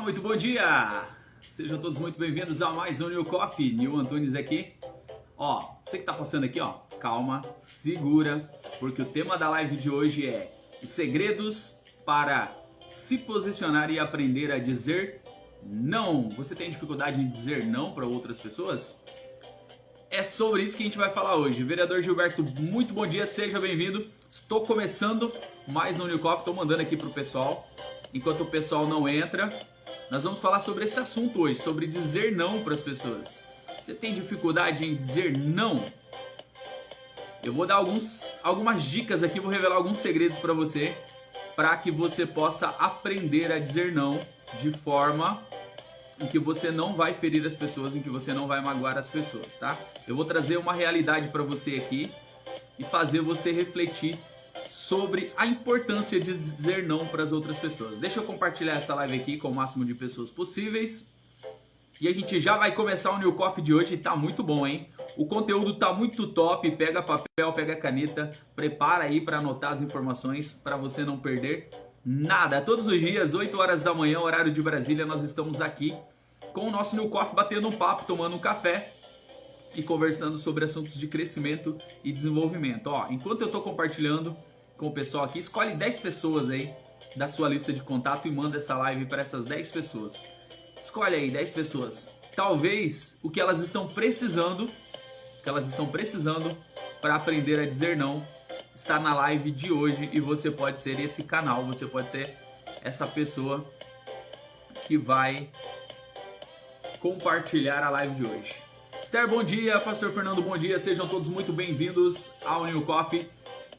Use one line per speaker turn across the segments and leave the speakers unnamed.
Muito bom dia! Sejam todos muito bem-vindos a mais um New Coffee. Nil Antunes aqui. Você que tá passando aqui, calma, segura, porque o tema da live de hoje é os segredos para se posicionar e aprender a dizer não. Você tem dificuldade em dizer não para outras pessoas? É sobre isso que a gente vai falar hoje. Vereador Gilberto, muito bom dia, seja bem-vindo. Estou começando mais um New Coffee, estou mandando aqui pro pessoal. Enquanto o pessoal não entra, nós vamos falar sobre esse assunto hoje, sobre dizer não para as pessoas. Você tem dificuldade em dizer não? Eu vou dar algumas dicas aqui, vou revelar alguns segredos para você, para que você possa aprender a dizer não de forma em que você não vai ferir as pessoas, em que você não vai magoar as pessoas, tá? Eu vou trazer uma realidade para você aqui e fazer você refletir sobre a importância de dizer não para as outras pessoas. Deixa eu compartilhar essa live aqui com o máximo de pessoas possíveis. E a gente já vai começar o New Coffee de hoje e tá muito bom, hein? O conteúdo tá muito top, pega papel, pega caneta, prepara aí para anotar as informações para você não perder nada. Todos os dias, 8 horas da manhã, horário de Brasília, nós estamos aqui com o nosso New Coffee batendo um papo, tomando um café e conversando sobre assuntos de crescimento e desenvolvimento. Enquanto eu tô compartilhando com o pessoal aqui, escolhe 10 pessoas aí da sua lista de contato e manda essa live para essas 10 pessoas. Escolhe aí 10 pessoas. Talvez o que elas estão precisando para aprender a dizer não está na live de hoje e você pode ser esse canal, você pode ser essa pessoa que vai compartilhar a live de hoje. Esther, bom dia. Pastor Fernando, bom dia. Sejam todos muito bem-vindos ao New Coffee.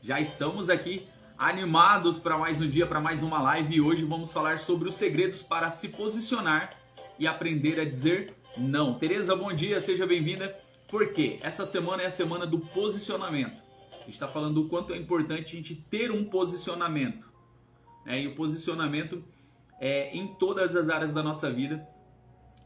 Já estamos aqui animados para mais um dia, para mais uma live, e hoje vamos falar sobre os segredos para se posicionar e aprender a dizer não. Tereza, bom dia, seja bem-vinda. Por quê? Essa semana é a semana do posicionamento. A gente está falando do quanto é importante a gente ter um posicionamento, né? E o posicionamento é em todas as áreas da nossa vida.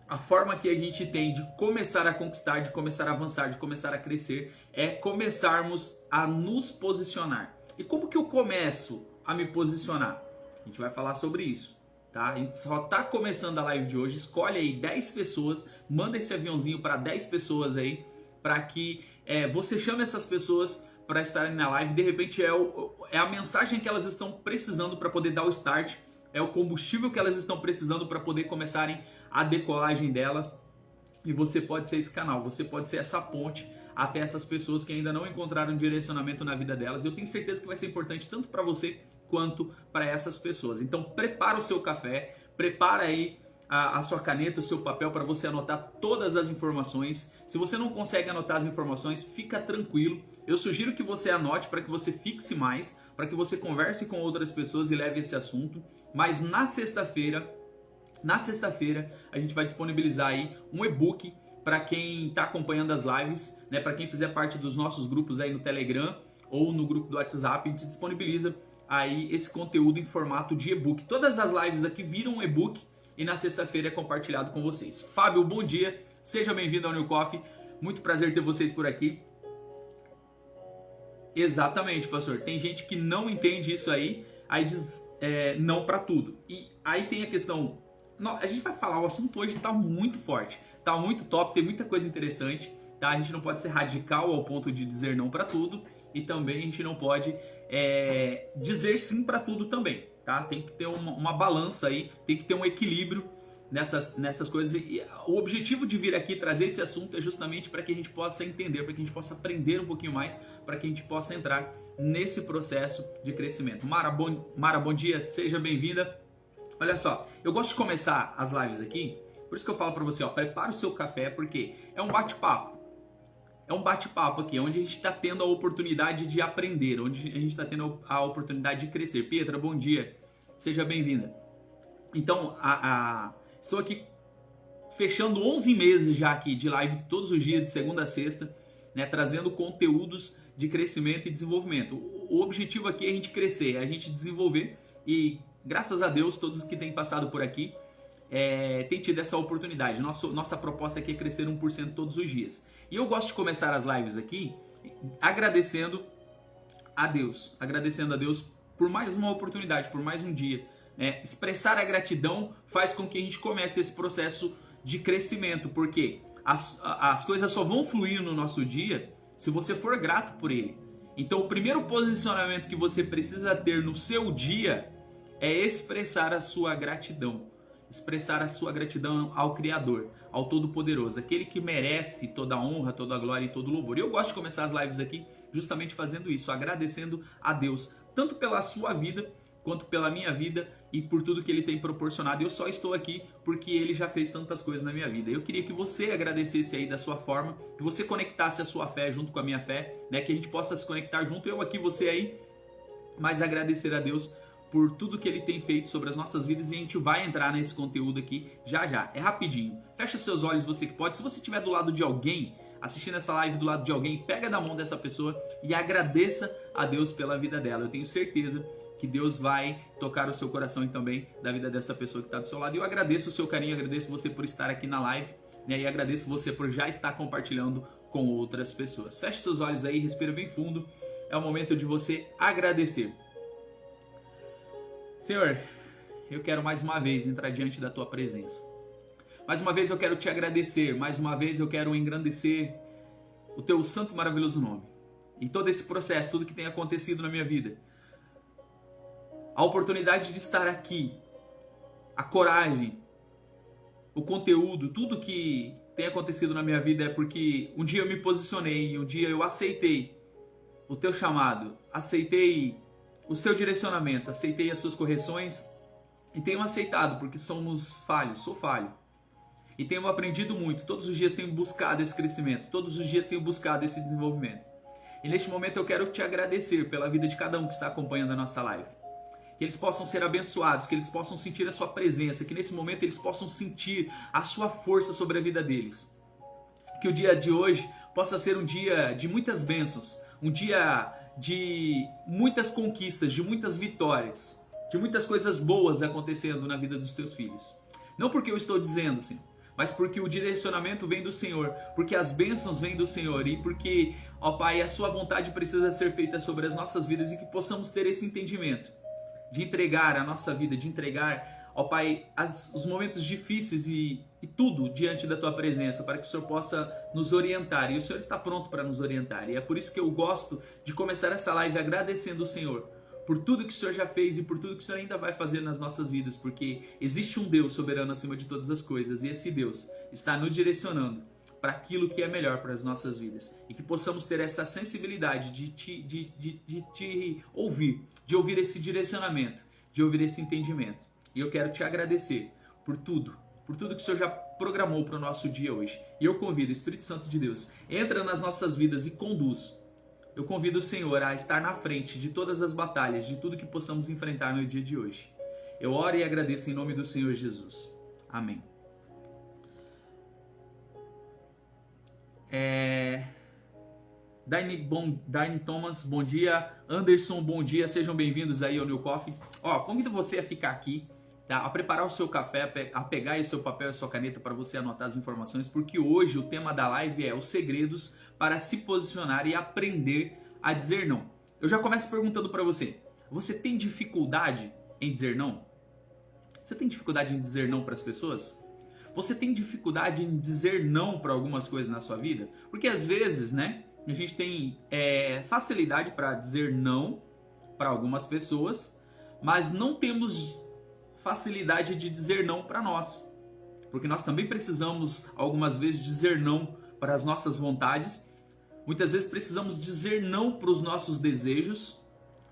A forma que a gente tem de começar a conquistar, de começar a avançar, de começar a crescer, é começarmos a nos posicionar. E como que eu começo a me posicionar? A gente vai falar sobre isso, tá? A gente só tá começando a live de hoje. Escolhe aí 10 pessoas, manda esse aviãozinho para 10 pessoas aí, para que você chame essas pessoas para estarem na live. De repente é a mensagem que elas estão precisando para poder dar o start. É o combustível que elas estão precisando para poder começarem a decolagem delas. E você pode ser esse canal, você pode ser essa ponte até essas pessoas que ainda não encontraram direcionamento na vida delas. Eu tenho certeza que vai ser importante tanto para você quanto para essas pessoas. Então prepara o seu café, prepara aí a sua caneta, o seu papel para você anotar todas as informações. Se você não consegue anotar as informações, fica tranquilo. Eu sugiro que você anote para que você fixe mais, para que você converse com outras pessoas e leve esse assunto. Mas na sexta-feira, a gente vai disponibilizar aí um e-book para quem está acompanhando as lives, né? Para quem fizer parte dos nossos grupos aí no Telegram ou no grupo do WhatsApp, a gente disponibiliza aí esse conteúdo em formato de e-book. Todas as lives aqui viram um e-book e na sexta-feira é compartilhado com vocês. Fábio, bom dia, seja bem-vindo ao New Coffee, muito prazer ter vocês por aqui. Exatamente, pastor, tem gente que não entende isso aí diz não para tudo. E aí tem a questão, a gente vai falar, o assunto hoje está muito forte, está muito top, tem muita coisa interessante, tá? A gente não pode ser radical ao ponto de dizer não para tudo e também a gente não pode dizer sim para tudo também. Tá? Tem que ter uma balança aí, tem que ter um equilíbrio nessas coisas. E o objetivo de vir aqui trazer esse assunto é justamente para que a gente possa entender, para que a gente possa aprender um pouquinho mais, para que a gente possa entrar nesse processo de crescimento. Mara, bom dia, seja bem-vinda. Olha só, eu gosto de começar as lives aqui, por isso que eu falo para você, prepara o seu café, porque é um bate-papo. É um bate-papo aqui, onde a gente está tendo a oportunidade de aprender, onde a gente está tendo a oportunidade de crescer. Pietra, bom dia, seja bem-vinda. Então, estou aqui fechando 11 meses já aqui de live todos os dias, de segunda a sexta, né, trazendo conteúdos de crescimento e desenvolvimento. O objetivo aqui é a gente crescer, é a gente desenvolver e, graças a Deus, todos que têm passado por aqui têm tido essa oportunidade. Nossa proposta aqui é crescer 1% todos os dias. E eu gosto de começar as lives aqui agradecendo a Deus por mais uma oportunidade, por mais um dia, né? Expressar a gratidão faz com que a gente comece esse processo de crescimento, porque as coisas só vão fluir no nosso dia se você for grato por ele. Então o primeiro posicionamento que você precisa ter no seu dia é expressar a sua gratidão. Expressar a sua gratidão ao Criador, ao Todo-Poderoso, aquele que merece toda a honra, toda a glória e todo o louvor. E eu gosto de começar as lives aqui justamente fazendo isso, agradecendo a Deus, tanto pela sua vida, quanto pela minha vida e por tudo que Ele tem proporcionado. Eu só estou aqui porque Ele já fez tantas coisas na minha vida. Eu queria que você agradecesse aí da sua forma, que você conectasse a sua fé junto com a minha fé, né? Que a gente possa se conectar junto, eu aqui, você aí, mas agradecer a Deus por tudo que Ele tem feito sobre as nossas vidas, e a gente vai entrar nesse conteúdo aqui já já. É rapidinho. Fecha seus olhos, você que pode. Se você estiver do lado de alguém, assistindo essa live do lado de alguém, pega da mão dessa pessoa e agradeça a Deus pela vida dela. Eu tenho certeza que Deus vai tocar o seu coração e também da vida dessa pessoa que está do seu lado. E eu agradeço o seu carinho, agradeço você por estar aqui na live, né? E agradeço você por já estar compartilhando com outras pessoas. Feche seus olhos aí, respira bem fundo. É o momento de você agradecer. Senhor, eu quero mais uma vez entrar diante da Tua presença. Mais uma vez eu quero Te agradecer. Mais uma vez eu quero engrandecer o Teu santo e maravilhoso nome. Em todo esse processo, tudo que tem acontecido na minha vida. A oportunidade de estar aqui. A coragem. O conteúdo. Tudo que tem acontecido na minha vida é porque um dia eu me posicionei. Um dia eu aceitei o Teu chamado. Aceitei o seu direcionamento, aceitei as suas correções e tenho aceitado, porque somos falhos, sou falho. E tenho aprendido muito, todos os dias tenho buscado esse crescimento, todos os dias tenho buscado esse desenvolvimento. E neste momento eu quero te agradecer pela vida de cada um que está acompanhando a nossa live. Que eles possam ser abençoados, que eles possam sentir a sua presença, que nesse momento eles possam sentir a sua força sobre a vida deles. Que o dia de hoje possa ser um dia de muitas bênçãos, um dia de muitas conquistas, de muitas vitórias, de muitas coisas boas acontecendo na vida dos teus filhos. Não porque eu estou dizendo, Senhor, mas porque o direcionamento vem do Senhor, porque as bênçãos vêm do Senhor e porque, ó Pai, a sua vontade precisa ser feita sobre as nossas vidas e que possamos ter esse entendimento de entregar a nossa vida, de entregar, ó Pai, os momentos difíceis e tudo diante da Tua presença, para que o Senhor possa nos orientar. E o Senhor está pronto para nos orientar. E é por isso que eu gosto de começar essa live agradecendo o Senhor por tudo que o Senhor já fez e por tudo que o Senhor ainda vai fazer nas nossas vidas, porque existe um Deus soberano acima de todas as coisas, e esse Deus está nos direcionando para aquilo que é melhor para as nossas vidas. E que possamos ter essa sensibilidade de te ouvir, de ouvir esse direcionamento, de ouvir esse entendimento. E eu quero te agradecer por tudo que o Senhor já programou para o nosso dia hoje. E eu convido o Espírito Santo de Deus, entra nas nossas vidas e conduz. Eu convido o Senhor a estar na frente de todas as batalhas, de tudo que possamos enfrentar no dia de hoje. Eu oro e agradeço em nome do Senhor Jesus. Amém. Daine Thomas, bom dia. Anderson, bom dia. Sejam bem-vindos aí ao New Coffee. Convido você a ficar aqui, tá? A preparar o seu café, a pegar aí o seu papel e a sua caneta para você anotar as informações, porque hoje o tema da live é os segredos para se posicionar e aprender a dizer não. Eu já começo perguntando para você, você tem dificuldade em dizer não? Você tem dificuldade em dizer não para as pessoas? Você tem dificuldade em dizer não para algumas coisas na sua vida? Porque às vezes, né, a gente tem facilidade para dizer não para algumas pessoas, mas não temos facilidade de dizer não para nós. Porque nós também precisamos, algumas vezes, dizer não para as nossas vontades. Muitas vezes precisamos dizer não para os nossos desejos.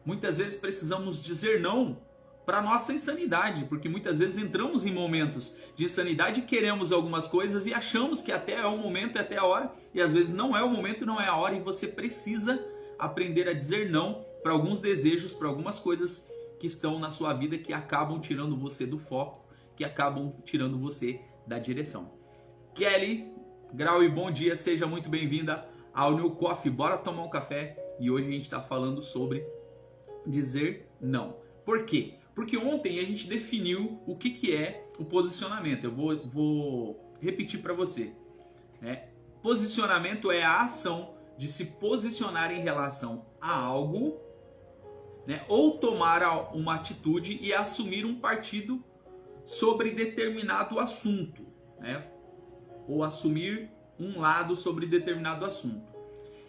Muitas vezes precisamos dizer não para a nossa insanidade, porque muitas vezes entramos em momentos de insanidade e queremos algumas coisas e achamos que até é o momento, é até a hora, e às vezes não é o momento, não é a hora, e você precisa aprender a dizer não para alguns desejos, para algumas coisas que estão na sua vida que acabam tirando você do foco, que acabam tirando você da direção. Kelly Grau, bom dia, seja muito bem-vinda ao New Coffee. Bora tomar um café e hoje a gente está falando sobre dizer não. Por quê? Porque ontem a gente definiu o que é o posicionamento. Eu vou repetir para você. Posicionamento é a ação de se posicionar em relação a algo né? Ou tomar uma atitude e assumir um partido sobre determinado assunto, né? Ou assumir um lado sobre determinado assunto.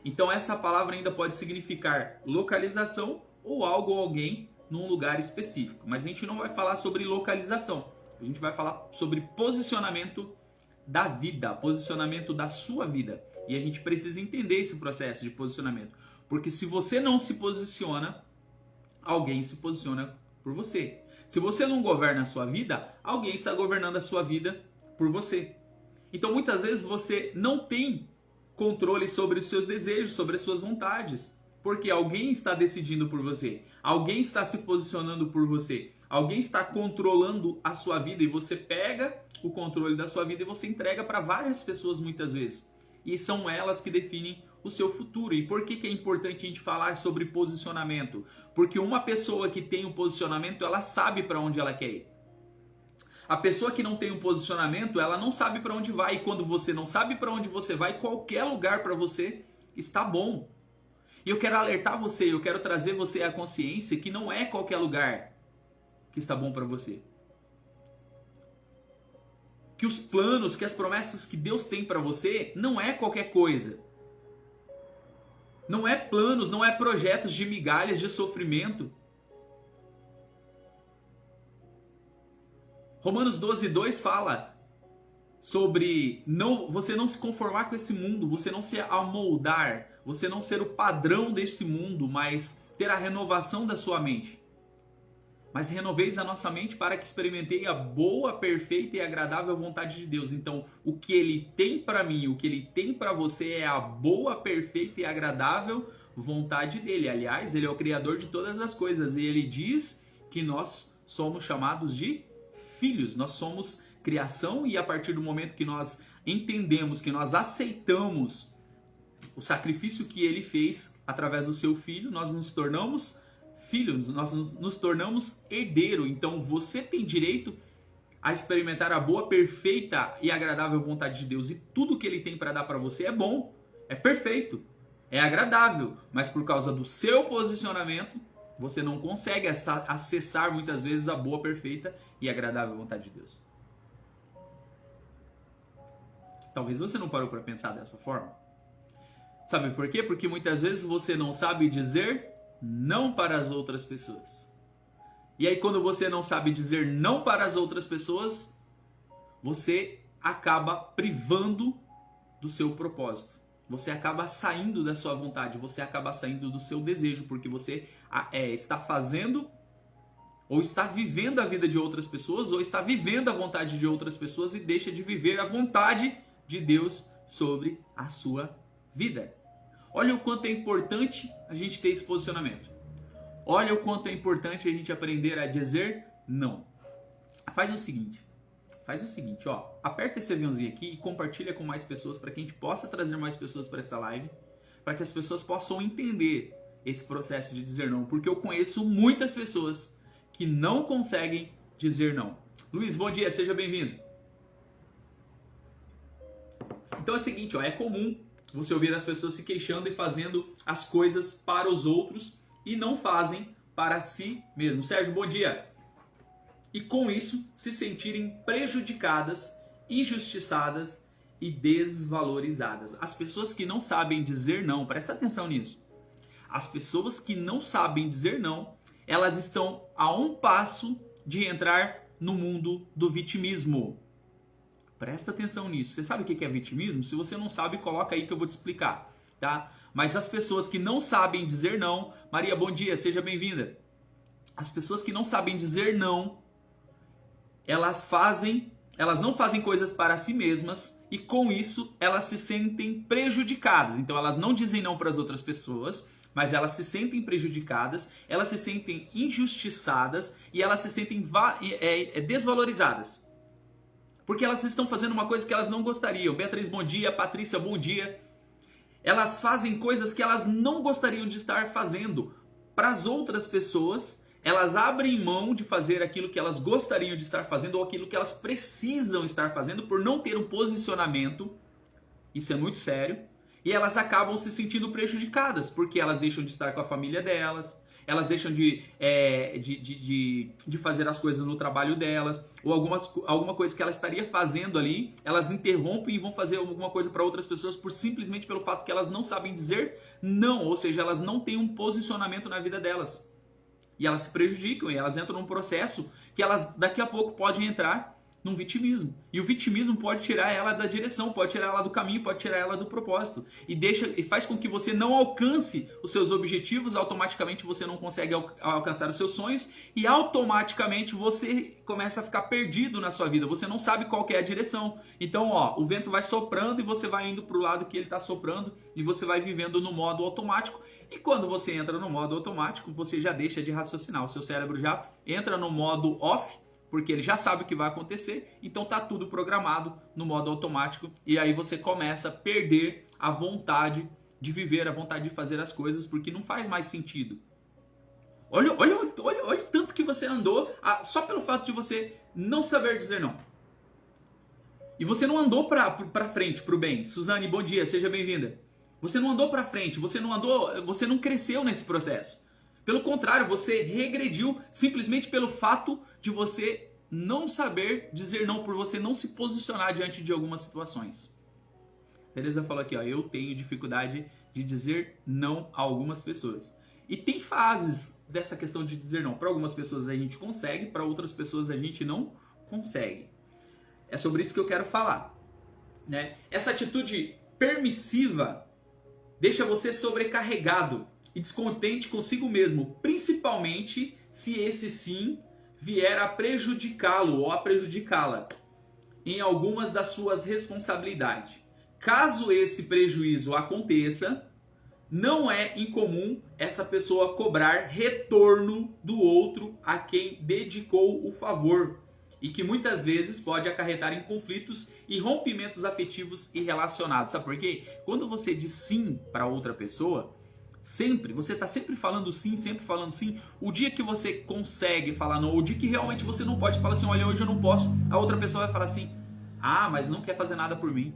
Então essa palavra ainda pode significar localização ou algo ou alguém num lugar específico. Mas a gente não vai falar sobre localização. A gente vai falar sobre posicionamento da vida, posicionamento da sua vida. E a gente precisa entender esse processo de posicionamento. Porque se você não se posiciona, alguém se posiciona por você. Se você não governa a sua vida, alguém está governando a sua vida por você. Então muitas vezes você não tem controle sobre os seus desejos, sobre as suas vontades. Porque alguém está decidindo por você. Alguém está se posicionando por você. Alguém está controlando a sua vida e você pega o controle da sua vida e você entrega para várias pessoas muitas vezes. E são elas que definem o seu futuro. E por que é importante a gente falar sobre posicionamento? Porque uma pessoa que tem um posicionamento, ela sabe para onde ela quer ir. A pessoa que não tem um posicionamento, ela não sabe para onde vai. E quando você não sabe para onde você vai, qualquer lugar para você está bom. E eu quero alertar você, eu quero trazer você à consciência que não é qualquer lugar que está bom para você. Que os planos, que as promessas que Deus tem para você não é qualquer coisa. Não é planos, não é projetos de migalhas de sofrimento. Romanos 12:2 fala sobre você não se conformar com esse mundo, você não se amoldar, você não ser o padrão deste mundo, mas ter a renovação da sua mente. Mas renoveis a nossa mente para que experimentei a boa, perfeita e agradável vontade de Deus. Então, o que Ele tem para mim, o que Ele tem para você é a boa, perfeita e agradável vontade dEle. Aliás, Ele é o Criador de todas as coisas e Ele diz que nós somos chamados de filhos. Nós somos criação e a partir do momento que nós entendemos, que nós aceitamos o sacrifício que Ele fez através do seu Filho, nós nos tornamos filhos, nós nos tornamos herdeiro. Então você tem direito a experimentar a boa, perfeita e agradável vontade de Deus. E tudo que Ele tem para dar para você é bom, é perfeito, é agradável. Mas por causa do seu posicionamento, você não consegue acessar muitas vezes a boa, perfeita e agradável vontade de Deus. Talvez você não parou para pensar dessa forma. Sabe por quê? Porque muitas vezes você não sabe dizer não para as outras pessoas. E aí quando você não sabe dizer não para as outras pessoas, você acaba privando do seu propósito. Você acaba saindo da sua vontade, você acaba saindo do seu desejo, porque você está fazendo ou está vivendo a vida de outras pessoas, ou está vivendo a vontade de outras pessoas e deixa de viver a vontade de Deus sobre a sua vida. Olha o quanto é importante a gente ter esse posicionamento. Olha o quanto é importante a gente aprender a dizer não. Faz o seguinte, ó, aperta esse aviãozinho aqui e compartilha com mais pessoas para que a gente possa trazer mais pessoas para essa live, para que as pessoas possam entender esse processo de dizer não, porque eu conheço muitas pessoas que não conseguem dizer não. Luiz, bom dia, seja bem-vindo. Então é o seguinte, ó, é comum você ouvir as pessoas se queixando e fazendo as coisas para os outros e não fazem para si mesmo. Sérgio, bom dia. E com isso se sentirem prejudicadas, injustiçadas e desvalorizadas. As pessoas que não sabem dizer não, presta atenção nisso. As pessoas que não sabem dizer não, elas estão a um passo de entrar no mundo do vitimismo. Presta atenção nisso. Você sabe o que é vitimismo? Se você não sabe, coloca aí que eu vou te explicar, tá? Mas as pessoas que não sabem dizer não... Maria, bom dia, seja bem-vinda. As pessoas que não sabem dizer não, elas não fazem coisas para si mesmas e com isso elas se sentem prejudicadas. Então elas não dizem não para as outras pessoas, mas elas se sentem prejudicadas, elas se sentem injustiçadas e elas se sentem desvalorizadas. Porque elas estão fazendo uma coisa que elas não gostariam. Beatriz, bom dia. Patrícia, bom dia. Elas fazem coisas que elas não gostariam de estar fazendo. Para as outras pessoas, elas abrem mão de fazer aquilo que elas gostariam de estar fazendo ou aquilo que elas precisam estar fazendo por não ter um posicionamento. Isso é muito sério. E elas acabam se sentindo prejudicadas, porque elas deixam de estar com a família delas, elas deixam de fazer as coisas no trabalho delas, ou alguma coisa que ela estaria fazendo ali, elas interrompem e vão fazer alguma coisa para outras pessoas simplesmente pelo fato que elas não sabem dizer não, ou seja, elas não têm um posicionamento na vida delas. E elas se prejudicam e elas entram num processo que elas daqui a pouco podem entrar num vitimismo. E o vitimismo pode tirar ela da direção, pode tirar ela do caminho, pode tirar ela do propósito. E faz com que você não alcance os seus objetivos, automaticamente você não consegue alcançar os seus sonhos e automaticamente você começa a ficar perdido na sua vida. Você não sabe qual que é a direção. Então, o vento vai soprando e você vai indo para o lado que ele está soprando e você vai vivendo no modo automático. E quando você entra no modo automático, você já deixa de raciocinar. O seu cérebro já entra no modo off, porque ele já sabe o que vai acontecer, então tá tudo programado no modo automático e aí você começa a perder a vontade de viver, a vontade de fazer as coisas, porque não faz mais sentido. Olha o tanto que você andou só pelo fato de você não saber dizer não. E você não andou pra frente, pro bem. Suzane, bom dia, seja bem-vinda. Você não andou pra frente, você não cresceu nesse processo. Pelo contrário, você regrediu simplesmente pelo fato de você não saber dizer não, por você não se posicionar diante de algumas situações. Teresa falou aqui, eu tenho dificuldade de dizer não a algumas pessoas. E tem fases dessa questão de dizer não. Para algumas pessoas a gente consegue, para outras pessoas a gente não consegue. É sobre isso que eu quero falar, né? Essa atitude permissiva deixa você sobrecarregado e descontente consigo mesmo, principalmente se esse sim vier a prejudicá-lo ou a prejudicá-la em algumas das suas responsabilidades. Caso esse prejuízo aconteça, não é incomum essa pessoa cobrar retorno do outro a quem dedicou o favor e que muitas vezes pode acarretar em conflitos e rompimentos afetivos e relacionados. Sabe por quê? Quando você diz sim para outra pessoa, você está sempre falando sim, sempre falando sim. O dia que você consegue falar não, o dia que realmente você não pode falar assim, olha, hoje eu não posso, a outra pessoa vai falar assim, mas não quer fazer nada por mim.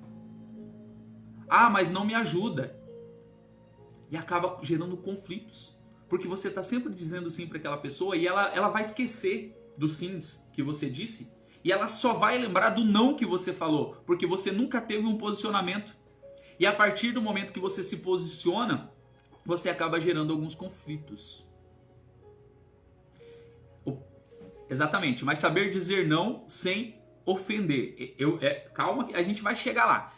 Mas não me ajuda. E acaba gerando conflitos. Porque você está sempre dizendo sim para aquela pessoa e ela vai esquecer dos sims que você disse e ela só vai lembrar do não que você falou, porque você nunca teve um posicionamento. E a partir do momento que você se posiciona, você acaba gerando alguns conflitos. Exatamente, mas saber dizer não sem ofender. Calma, a gente vai chegar lá.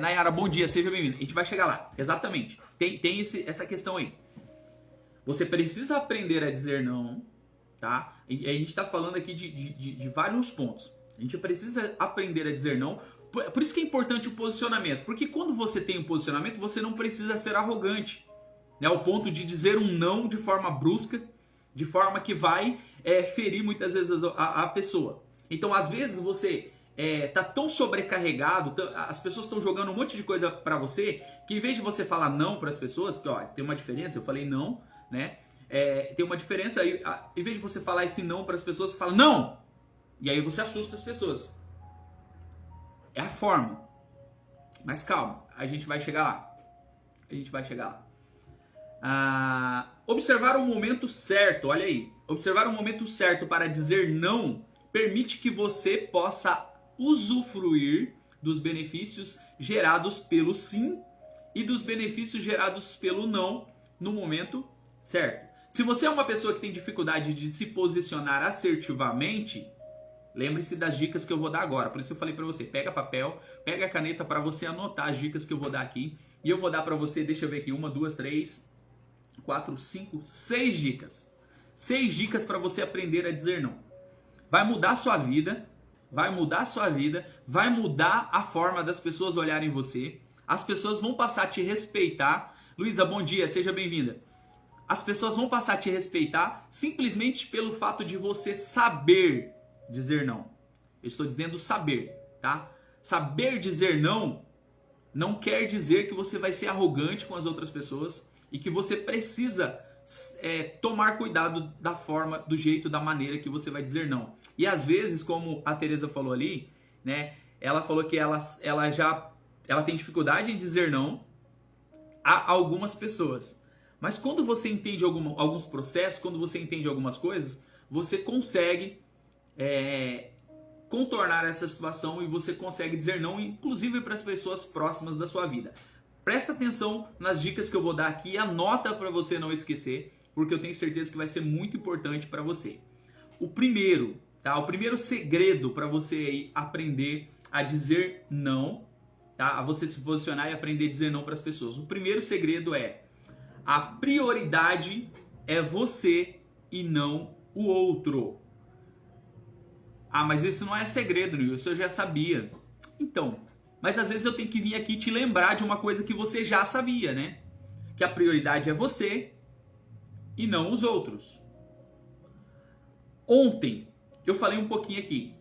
Nayara, bom dia, seja bem-vindo. A gente vai chegar lá, exatamente. Tem essa questão aí. Você precisa aprender a dizer não, tá? E a gente está falando aqui de vários pontos. A gente precisa aprender a dizer não. Por isso que é importante o posicionamento. Porque quando você tem um posicionamento, você não precisa ser arrogante, né? Ao ponto de dizer um não de forma brusca, de forma que vai ferir muitas vezes a pessoa. Então, às vezes, você tá tão sobrecarregado, as pessoas estão jogando um monte de coisa para você, que em vez de você falar não para as pessoas, que tem uma diferença, eu falei não, né? Tem uma diferença aí, em vez de você falar esse não para as pessoas, você fala não! E aí você assusta as pessoas. É a forma. Mas calma, a gente vai chegar lá. Observar o momento certo, olha aí. Observar o momento certo para dizer não permite que você possa usufruir dos benefícios gerados pelo sim e dos benefícios gerados pelo não no momento certo. Se você é uma pessoa que tem dificuldade de se posicionar assertivamente, lembre-se das dicas que eu vou dar agora. Por isso eu falei para você, pega papel, pega a caneta para você anotar as dicas que eu vou dar aqui. E eu vou dar para você, deixa eu ver aqui, 1, 2, 3, 4, 5, 6 dicas. 6 dicas para você aprender a dizer não. Vai mudar a sua vida, vai mudar a forma das pessoas olharem você. As pessoas vão passar a te respeitar. Luísa, bom dia, seja bem-vinda. As pessoas vão passar a te respeitar simplesmente pelo fato de você saber dizer não. Eu estou dizendo saber, tá? Saber dizer não não quer dizer que você vai ser arrogante com as outras pessoas e que você precisa tomar cuidado da forma, do jeito, da maneira que você vai dizer não. E às vezes, como a Teresa falou ali, né? Ela falou que ela tem dificuldade em dizer não a algumas pessoas. Mas quando você entende alguns processos, quando você entende algumas coisas, você consegue contornar essa situação e você consegue dizer não, inclusive para as pessoas próximas da sua vida. Presta atenção nas dicas que eu vou dar aqui, anota para você não esquecer, porque eu tenho certeza que vai ser muito importante para você. O primeiro segredo para você aprender a dizer não, tá? A você se posicionar e aprender a dizer não para as pessoas. O primeiro segredo é: a prioridade é você e não o outro. Ah, mas isso não é segredo, Nil, isso eu já sabia. Então, mas às vezes eu tenho que vir aqui te lembrar de uma coisa que você já sabia, né? Que a prioridade é você e não os outros. Ontem eu falei um pouquinho aqui,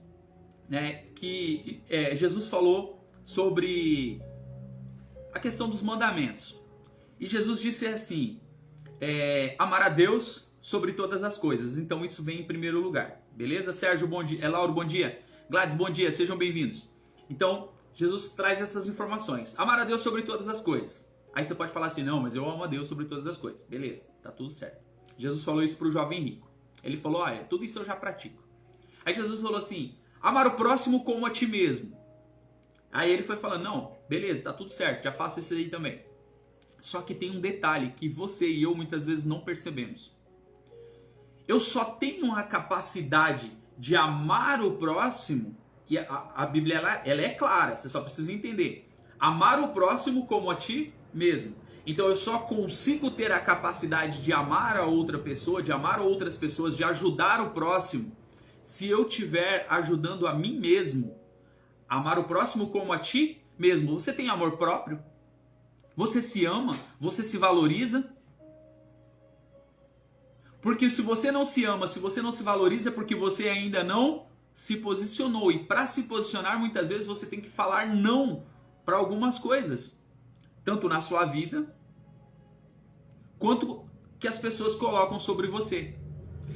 né? Que Jesus falou sobre a questão dos mandamentos. E Jesus disse assim, amar a Deus sobre todas as coisas. Então isso vem em primeiro lugar. Beleza? Sérgio, bom dia. Lauro, bom dia. Gladys, bom dia. Sejam bem-vindos. Então, Jesus traz essas informações. Amar a Deus sobre todas as coisas. Aí você pode falar assim, não, mas eu amo a Deus sobre todas as coisas. Beleza, tá tudo certo. Jesus falou isso para o jovem rico. Ele falou, olha, tudo isso eu já pratico. Aí Jesus falou assim, amar o próximo como a ti mesmo. Aí ele foi falando, não, beleza, tá tudo certo, já faço isso aí também. Só que tem um detalhe que você e eu muitas vezes não percebemos. Eu só tenho a capacidade de amar o próximo, e a Bíblia ela é clara, você só precisa entender. Amar o próximo como a ti mesmo. Então eu só consigo ter a capacidade de amar a outra pessoa, de amar outras pessoas, de ajudar o próximo, se eu estiver ajudando a mim mesmo. Amar o próximo como a ti mesmo. Você tem amor próprio? Você se ama? Você se valoriza? Porque se você não se ama, se você não se valoriza, é porque você ainda não se posicionou. E para se posicionar, muitas vezes você tem que falar não para algumas coisas. Tanto na sua vida, quanto que as pessoas colocam sobre você.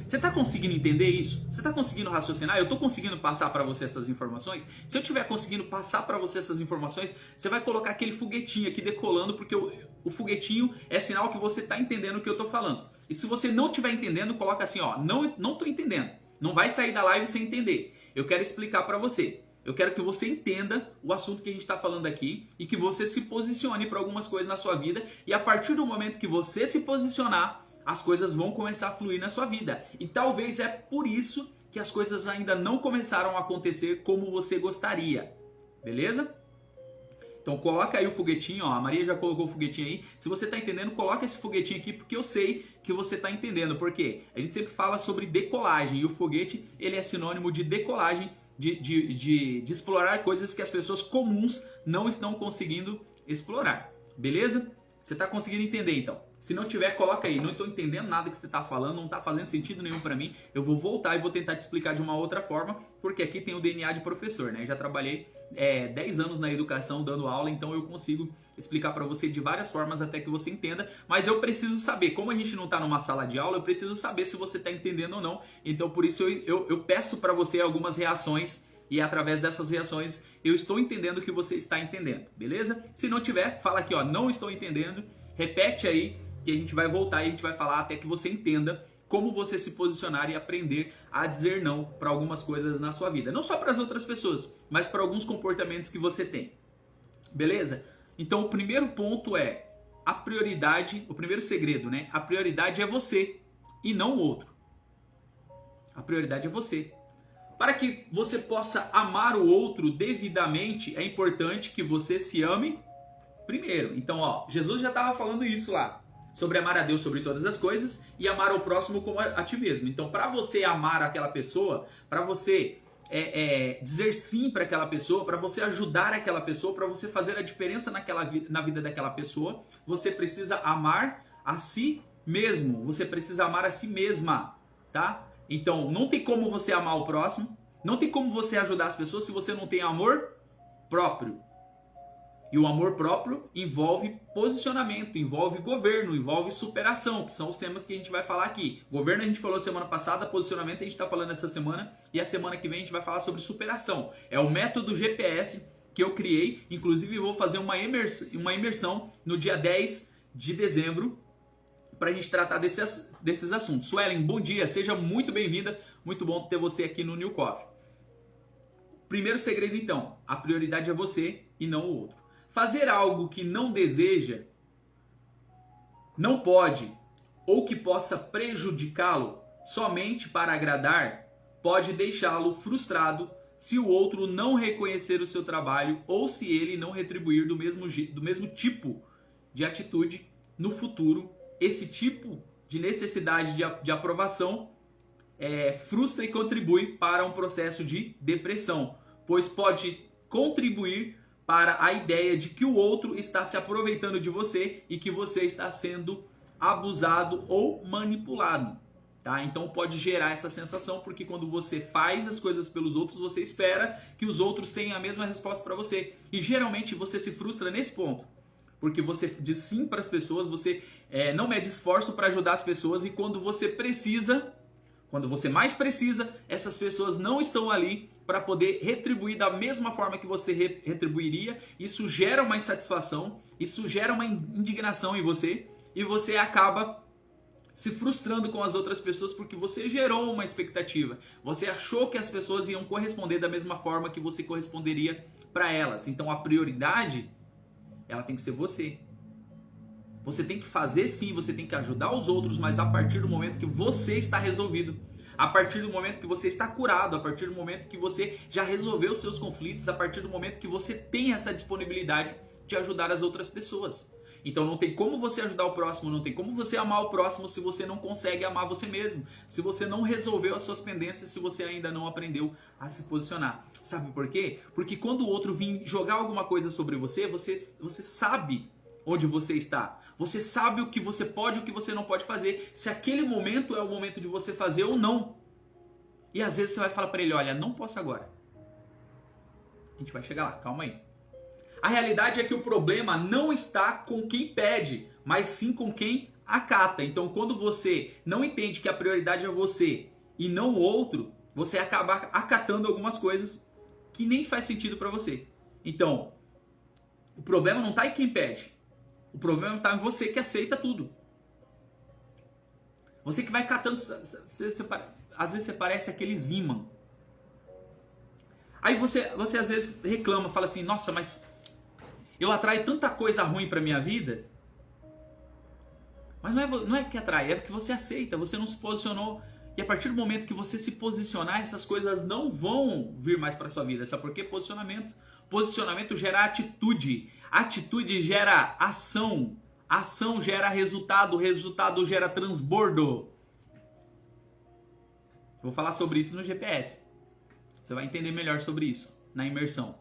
Você está conseguindo entender isso? Você está conseguindo raciocinar? Eu estou conseguindo passar para você essas informações? Se eu estiver conseguindo passar para você essas informações, você vai colocar aquele foguetinho aqui decolando, porque o foguetinho é sinal que você está entendendo o que eu estou falando. E se você não estiver entendendo, coloca assim, ó, não estou entendendo. Não vai sair da live sem entender. Eu quero explicar para você. Eu quero que você entenda o assunto que a gente está falando aqui e que você se posicione para algumas coisas na sua vida. E a partir do momento que você se posicionar, as coisas vão começar a fluir na sua vida. E talvez é por isso que as coisas ainda não começaram a acontecer como você gostaria. Beleza? Então coloca aí o foguetinho, ó. A Maria já colocou o foguetinho aí. Se você está entendendo, coloca esse foguetinho aqui, porque eu sei que você está entendendo. Porque a gente sempre fala sobre decolagem. E o foguete, ele é sinônimo de decolagem, de explorar coisas que as pessoas comuns não estão conseguindo explorar. Beleza? Você está conseguindo entender então? Se não tiver, coloca aí. Não estou entendendo nada que você está falando, não está fazendo sentido nenhum para mim. Eu vou voltar e vou tentar te explicar de uma outra forma, porque aqui tem o DNA de professor, né? Eu já trabalhei 10 anos na educação dando aula, então eu consigo explicar para você de várias formas até que você entenda. Mas eu preciso saber, como a gente não está numa sala de aula, eu preciso saber se você está entendendo ou não. Então por isso eu peço para você algumas reações. E através dessas reações eu estou entendendo o que você está entendendo, beleza? Se não tiver, fala aqui, ó, não estou entendendo. Repete aí que a gente vai voltar e a gente vai falar até que você entenda como você se posicionar e aprender a dizer não para algumas coisas na sua vida. Não só para as outras pessoas, mas para alguns comportamentos que você tem. Beleza? Então o primeiro ponto é a prioridade, o primeiro segredo, né? A prioridade é você e não o outro. A prioridade é você. Para que você possa amar o outro devidamente, é importante que você se ame primeiro. Então, ó, Jesus já estava falando isso lá, sobre amar a Deus sobre todas as coisas e amar o próximo como a ti mesmo. Então, para você amar aquela pessoa, para você dizer sim para aquela pessoa, para você ajudar aquela pessoa, para você fazer a diferença na vida daquela pessoa, você precisa amar a si mesmo. Você precisa amar a si mesma, tá? Então, não tem como você amar o próximo, não tem como você ajudar as pessoas se você não tem amor próprio. E o amor próprio envolve posicionamento, envolve governo, envolve superação, que são os temas que a gente vai falar aqui. Governo a gente falou semana passada, posicionamento a gente está falando essa semana, e a semana que vem a gente vai falar sobre superação. É o método GPS que eu criei, inclusive eu vou fazer uma imersão no dia 10 de dezembro, para a gente tratar desses assuntos. Suelen, bom dia, seja muito bem-vinda, muito bom ter você aqui no New Coffee. Primeiro segredo então, a prioridade é você e não o outro. Fazer algo que não deseja, não pode, ou que possa prejudicá-lo somente para agradar, pode deixá-lo frustrado se o outro não reconhecer o seu trabalho ou se ele não retribuir do mesmo tipo de atitude no futuro. Esse tipo de necessidade de aprovação frustra e contribui para um processo de depressão, pois pode contribuir para a ideia de que o outro está se aproveitando de você e que você está sendo abusado ou manipulado. Tá? Então pode gerar essa sensação, porque quando você faz as coisas pelos outros, você espera que os outros tenham a mesma resposta para você. E geralmente você se frustra nesse ponto, porque você diz sim para as pessoas, você não mede esforço para ajudar as pessoas, e quando você precisa, quando você mais precisa, essas pessoas não estão ali para poder retribuir da mesma forma que você retribuiria. Isso gera uma insatisfação, isso gera uma indignação em você, e você acaba se frustrando com as outras pessoas porque você gerou uma expectativa. Você achou que as pessoas iam corresponder da mesma forma que você corresponderia para elas. Então a prioridade, ela tem que ser você. Você tem que fazer sim, você tem que ajudar os outros, mas a partir do momento que você está resolvido, a partir do momento que você está curado, a partir do momento que você já resolveu os seus conflitos, a partir do momento que você tem essa disponibilidade de ajudar as outras pessoas. Então não tem como você ajudar o próximo, não tem como você amar o próximo se você não consegue amar você mesmo, se você não resolveu as suas pendências, se você ainda não aprendeu a se posicionar. Sabe por quê? Porque quando o outro vir jogar alguma coisa sobre você, você sabe onde você está. Você sabe o que você pode e o que você não pode fazer, se aquele momento é o momento de você fazer ou não. E às vezes você vai falar para ele, olha, não posso agora. A gente vai chegar lá, calma aí. A realidade é que o problema não está com quem pede, mas sim com quem acata. Então, quando você não entende que a prioridade é você e não o outro, você acaba acatando algumas coisas que nem faz sentido para você. Então, o problema não está em quem pede. O problema está em você que aceita tudo. Você que vai catando... Às vezes você parece aqueles imã. Aí você às vezes reclama, fala assim, nossa, mas... eu atraio tanta coisa ruim para minha vida. Mas não é que atrai, é porque você aceita, você não se posicionou. E a partir do momento que você se posicionar, essas coisas não vão vir mais para sua vida. Sabe por quê? Posicionamento. Posicionamento gera atitude. Atitude gera ação. Ação gera resultado. Resultado gera transbordo. Vou falar sobre isso no GPS. Você vai entender melhor sobre isso na imersão.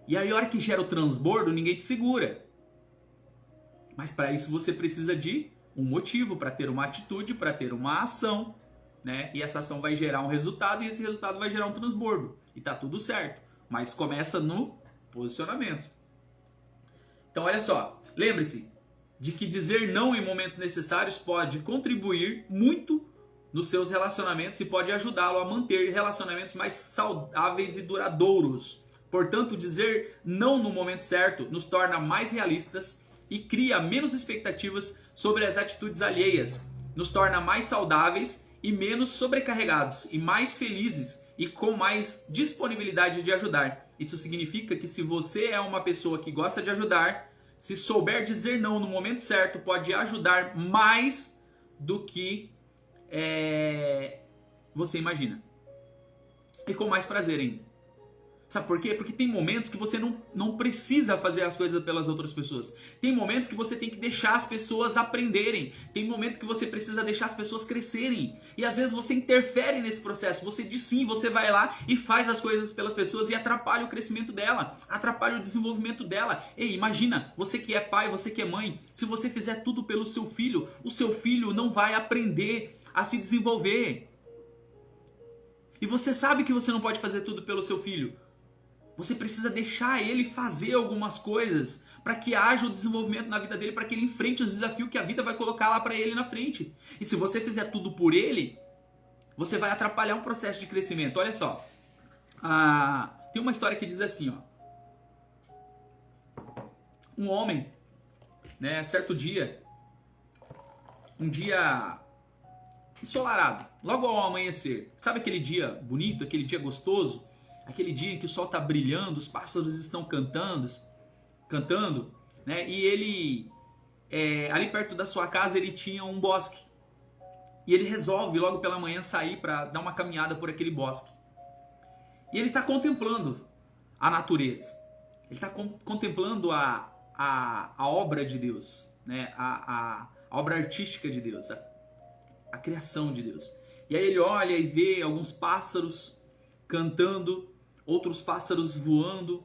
E aí, a hora que gera o transbordo, ninguém te segura. Mas para isso você precisa de um motivo, para ter uma atitude, para ter uma ação, né? E essa ação vai gerar um resultado e esse resultado vai gerar um transbordo. E tá tudo certo. Mas começa no posicionamento. Então, olha só. Lembre-se de que dizer não em momentos necessários pode contribuir muito nos seus relacionamentos e pode ajudá-lo a manter relacionamentos mais saudáveis e duradouros. Portanto, dizer não no momento certo nos torna mais realistas e cria menos expectativas sobre as atitudes alheias. Nos torna mais saudáveis e menos sobrecarregados e mais felizes e com mais disponibilidade de ajudar. Isso significa que se você é uma pessoa que gosta de ajudar, se souber dizer não no momento certo, pode ajudar mais do que você imagina. E com mais prazer ainda. Sabe por quê? Porque tem momentos que você não precisa fazer as coisas pelas outras pessoas. Tem momentos que você tem que deixar as pessoas aprenderem. Tem momentos que você precisa deixar as pessoas crescerem. E às vezes você interfere nesse processo. Você diz sim, você vai lá e faz as coisas pelas pessoas e atrapalha o crescimento dela. Atrapalha o desenvolvimento dela. Ei, imagina, você que é pai, você que é mãe. Se você fizer tudo pelo seu filho, o seu filho não vai aprender a se desenvolver. E você sabe que você não pode fazer tudo pelo seu filho. Você precisa deixar ele fazer algumas coisas para que haja o desenvolvimento na vida dele, para que ele enfrente os desafios que a vida vai colocar lá para ele na frente. E se você fizer tudo por ele, você vai atrapalhar um processo de crescimento. Olha só, tem uma história que diz assim, ó. Um homem né? Certo dia, um dia ensolarado, logo ao amanhecer. Sabe aquele dia bonito, aquele dia gostoso? Aquele dia em que o sol está brilhando, os pássaros estão cantando, né? E ele, ali perto da sua casa, ele tinha um bosque. E ele resolve logo pela manhã sair para dar uma caminhada por aquele bosque. E ele está contemplando a natureza. Ele está contemplando a obra de Deus, né? A obra artística de Deus, a criação de Deus. E aí ele olha e vê alguns pássaros cantando, outros pássaros voando,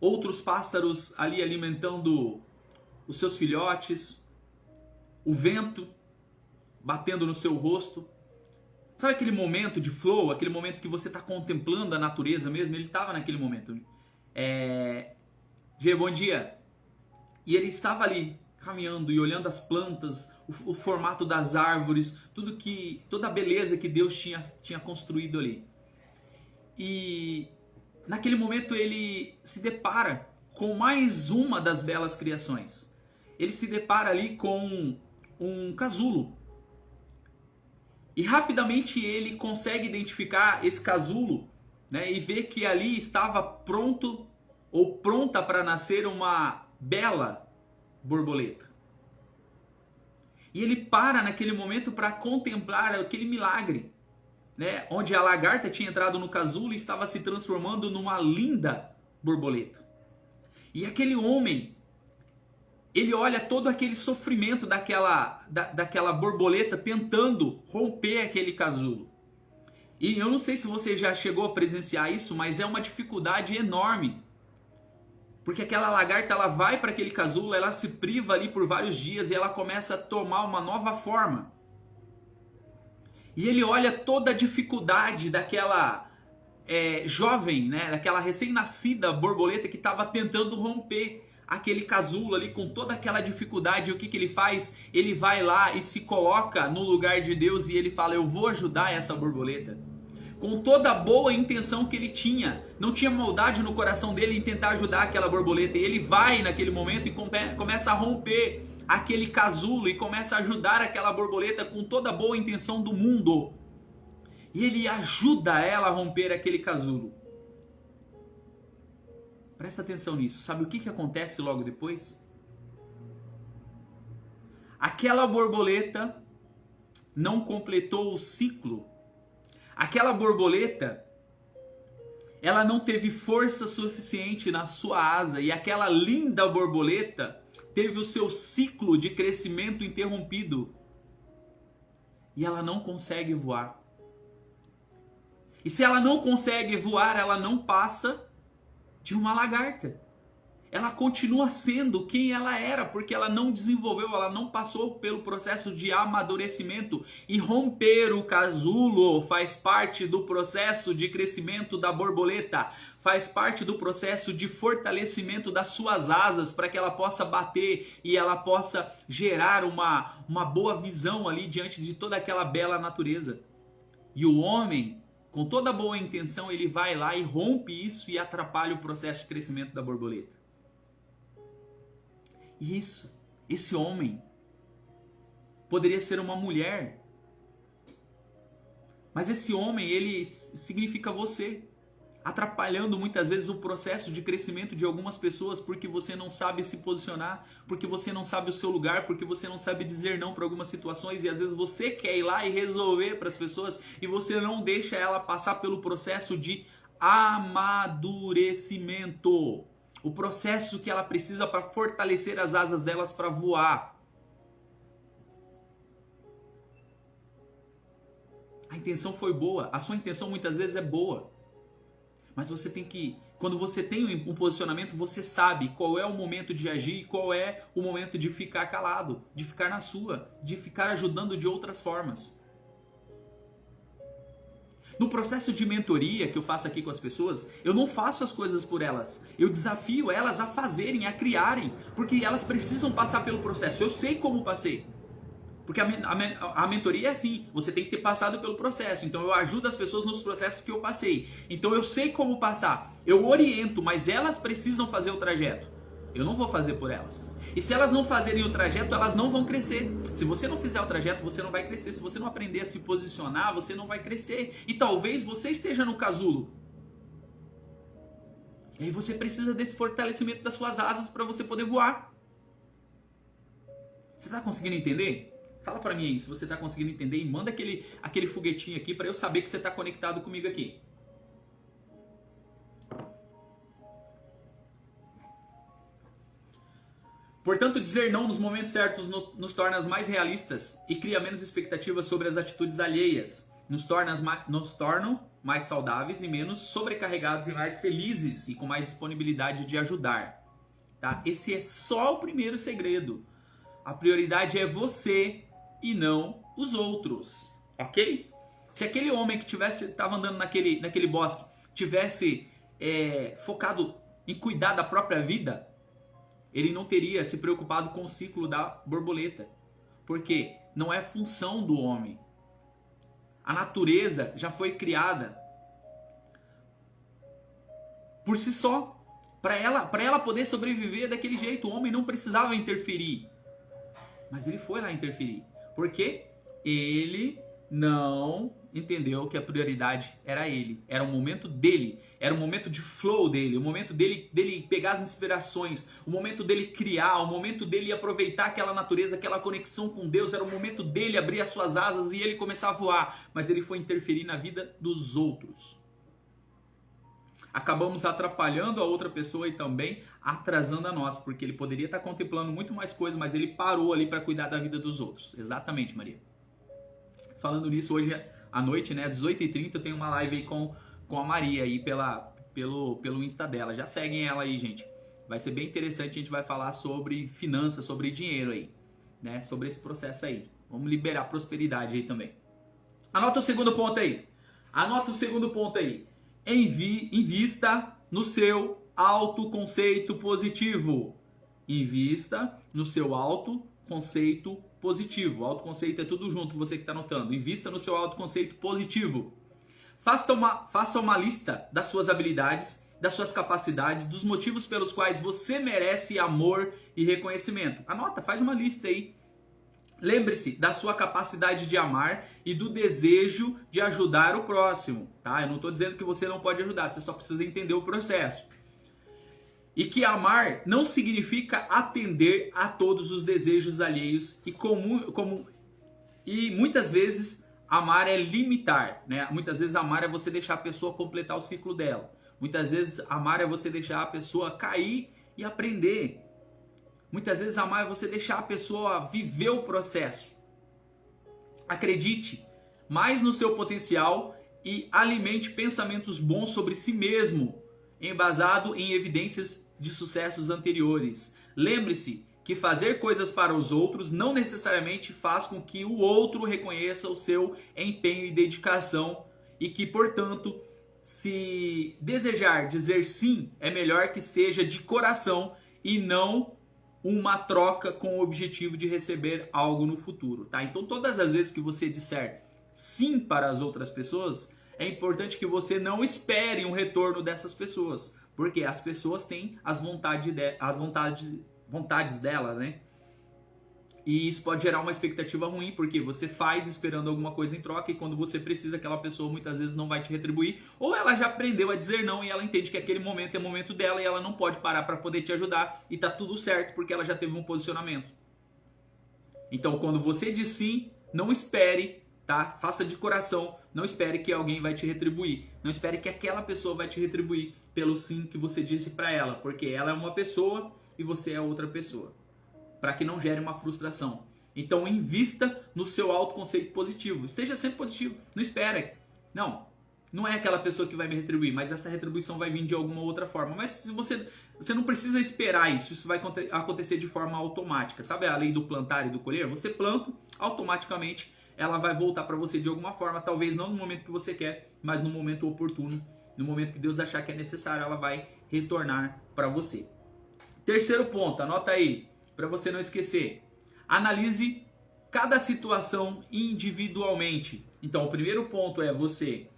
outros pássaros ali alimentando os seus filhotes, o vento batendo no seu rosto. Sabe aquele momento de flow, aquele momento que você está contemplando a natureza mesmo? Ele estava naquele momento. Gê, bom dia. E ele estava ali, caminhando e olhando as plantas, o formato das árvores, toda a beleza que Deus tinha construído ali. E naquele momento ele se depara com mais uma das belas criações. Ele se depara ali com um casulo. E rapidamente ele consegue identificar esse casulo, né, e ver que ali estava pronto ou pronta para nascer uma bela borboleta. E ele para naquele momento para contemplar aquele milagre, né, onde a lagarta tinha entrado no casulo e estava se transformando numa linda borboleta. E aquele homem, ele olha todo aquele sofrimento daquela borboleta tentando romper aquele casulo. E eu não sei se você já chegou a presenciar isso, mas é uma dificuldade enorme. Porque aquela lagarta, ela vai para aquele casulo, ela se priva ali por vários dias e ela começa a tomar uma nova forma. E ele olha toda a dificuldade daquela jovem, né, daquela recém-nascida borboleta que estava tentando romper aquele casulo ali com toda aquela dificuldade. E o que ele faz? Ele vai lá e se coloca no lugar de Deus e ele fala: eu vou ajudar essa borboleta. Com toda a boa intenção que ele tinha, não tinha maldade no coração dele em tentar ajudar aquela borboleta. E ele vai naquele momento e começa a romper aquele casulo e começa a ajudar aquela borboleta com toda a boa intenção do mundo. E ele ajuda ela a romper aquele casulo. Presta atenção nisso. Sabe o que acontece logo depois? Aquela borboleta não completou o ciclo. Aquela borboleta, ela não teve força suficiente na sua asa. E aquela linda borboleta teve o seu ciclo de crescimento interrompido. E ela não consegue voar. E se ela não consegue voar, ela não passa de uma lagarta. Ela continua sendo quem ela era, porque ela não desenvolveu, ela não passou pelo processo de amadurecimento. E romper o casulo faz parte do processo de crescimento da borboleta, faz parte do processo de fortalecimento das suas asas, para que ela possa bater e ela possa gerar uma boa visão ali diante de toda aquela bela natureza. E o homem, com toda boa intenção, ele vai lá e rompe isso e atrapalha o processo de crescimento da borboleta. E esse homem poderia ser uma mulher. Mas esse homem, ele significa você, atrapalhando muitas vezes o processo de crescimento de algumas pessoas, porque você não sabe se posicionar, porque você não sabe o seu lugar, porque você não sabe dizer não para algumas situações, e às vezes você quer ir lá e resolver para as pessoas e você não deixa ela passar pelo processo de amadurecimento, o processo que ela precisa para fortalecer as asas delas para voar. A intenção foi boa, a sua intenção muitas vezes é boa, mas você tem que, quando você tem um posicionamento, você sabe qual é o momento de agir e qual é o momento de ficar calado, de ficar na sua, de ficar ajudando de outras formas. No processo de mentoria que eu faço aqui com as pessoas, eu não faço as coisas por elas. Eu desafio elas a fazerem, a criarem, porque elas precisam passar pelo processo. Eu sei como passei. Porque a mentoria é assim, você tem que ter passado pelo processo. Então eu ajudo as pessoas nos processos que eu passei. Então eu sei como passar. Eu oriento, mas elas precisam fazer o trajeto. Eu não vou fazer por elas. E se elas não fazerem o trajeto, elas não vão crescer. Se você não fizer o trajeto, você não vai crescer. Se você não aprender a se posicionar, você não vai crescer. E talvez você esteja no casulo. E aí você precisa desse fortalecimento das suas asas para você poder voar. Você está conseguindo entender? Fala para mim aí se você está conseguindo entender e manda aquele foguetinho aqui para eu saber que você está conectado comigo aqui. Portanto, dizer não nos momentos certos nos torna mais realistas e cria menos expectativas sobre as atitudes alheias. Nos tornam mais saudáveis e menos sobrecarregados e mais felizes e com mais disponibilidade de ajudar. Tá? Esse é só o primeiro segredo. A prioridade é você e não os outros. Ok? Se aquele homem que estava andando naquele bosque tivesse focado em cuidar da própria vida, ele não teria se preocupado com o ciclo da borboleta. Porque não é função do homem. A natureza já foi criada por si só. Para ela poder sobreviver daquele jeito. O homem não precisava interferir. Mas ele foi lá interferir. Porque ele não entendeu que a prioridade era ele. Era o momento dele. Era o momento de flow dele. O momento dele pegar as inspirações. O momento dele criar. O momento dele aproveitar aquela natureza, aquela conexão com Deus. Era o momento dele abrir as suas asas e ele começar a voar. Mas ele foi interferir na vida dos outros. Acabamos atrapalhando a outra pessoa e também atrasando a nós. Porque ele poderia estar contemplando muito mais coisas, mas ele parou ali para cuidar da vida dos outros. Exatamente, Maria. Falando nisso, hoje à noite, né, às 18h30, eu tenho uma live aí com a Maria aí pelo Insta dela. Já seguem ela aí, gente. Vai ser bem interessante, a gente vai falar sobre finanças, sobre dinheiro aí, né, sobre esse processo aí. Vamos liberar prosperidade aí também. Anota o segundo ponto aí. Invista no seu autoconceito positivo. Invista no seu autoconceito positivo. Autoconceito é tudo junto, você que está anotando. Invista no seu autoconceito positivo. Faça uma lista das suas habilidades, das suas capacidades, dos motivos pelos quais você merece amor e reconhecimento. Anota, faz uma lista aí. Lembre-se da sua capacidade de amar e do desejo de ajudar o próximo, tá? Eu não estou dizendo que você não pode ajudar, você só precisa entender o processo. E que amar não significa atender a todos os desejos alheios e muitas vezes amar é limitar, né? Muitas vezes amar é você deixar a pessoa completar o ciclo dela. Muitas vezes amar é você deixar a pessoa cair e aprender. Muitas vezes amar é você deixar a pessoa viver o processo. Acredite mais no seu potencial e alimente pensamentos bons sobre si mesmo, embasado em evidências de sucessos anteriores. Lembre-se que fazer coisas para os outros não necessariamente faz com que o outro reconheça o seu empenho e dedicação e que, portanto, se desejar dizer sim, é melhor que seja de coração e não uma troca com o objetivo de receber algo no futuro, tá? Então, todas as vezes que você disser sim para as outras pessoas, é importante que você não espere um retorno dessas pessoas, porque as pessoas têm as vontades dela, né? E isso pode gerar uma expectativa ruim, porque você faz esperando alguma coisa em troca e quando você precisa, aquela pessoa muitas vezes não vai te retribuir, ou ela já aprendeu a dizer não e ela entende que aquele momento é o momento dela e ela não pode parar para poder te ajudar e tá tudo certo porque ela já teve um posicionamento. Então, quando você diz sim, não espere, tá? Faça de coração, não espere que alguém vai te retribuir, não espere que aquela pessoa vai te retribuir pelo sim que você disse para ela, porque ela é uma pessoa e você é outra pessoa. Para que não gere uma frustração. Então, invista no seu autoconceito positivo. Esteja sempre positivo. Não espere. Não é aquela pessoa que vai me retribuir, mas essa retribuição vai vir de alguma outra forma. Mas se você não precisa esperar isso. Isso vai acontecer de forma automática. Sabe a lei do plantar e do colher? Você planta, automaticamente ela vai voltar para você de alguma forma. Talvez não no momento que você quer, mas no momento oportuno. No momento que Deus achar que é necessário, ela vai retornar para você. Terceiro ponto, anota aí. Para você não esquecer, analise cada situação individualmente. Então, o primeiro ponto é você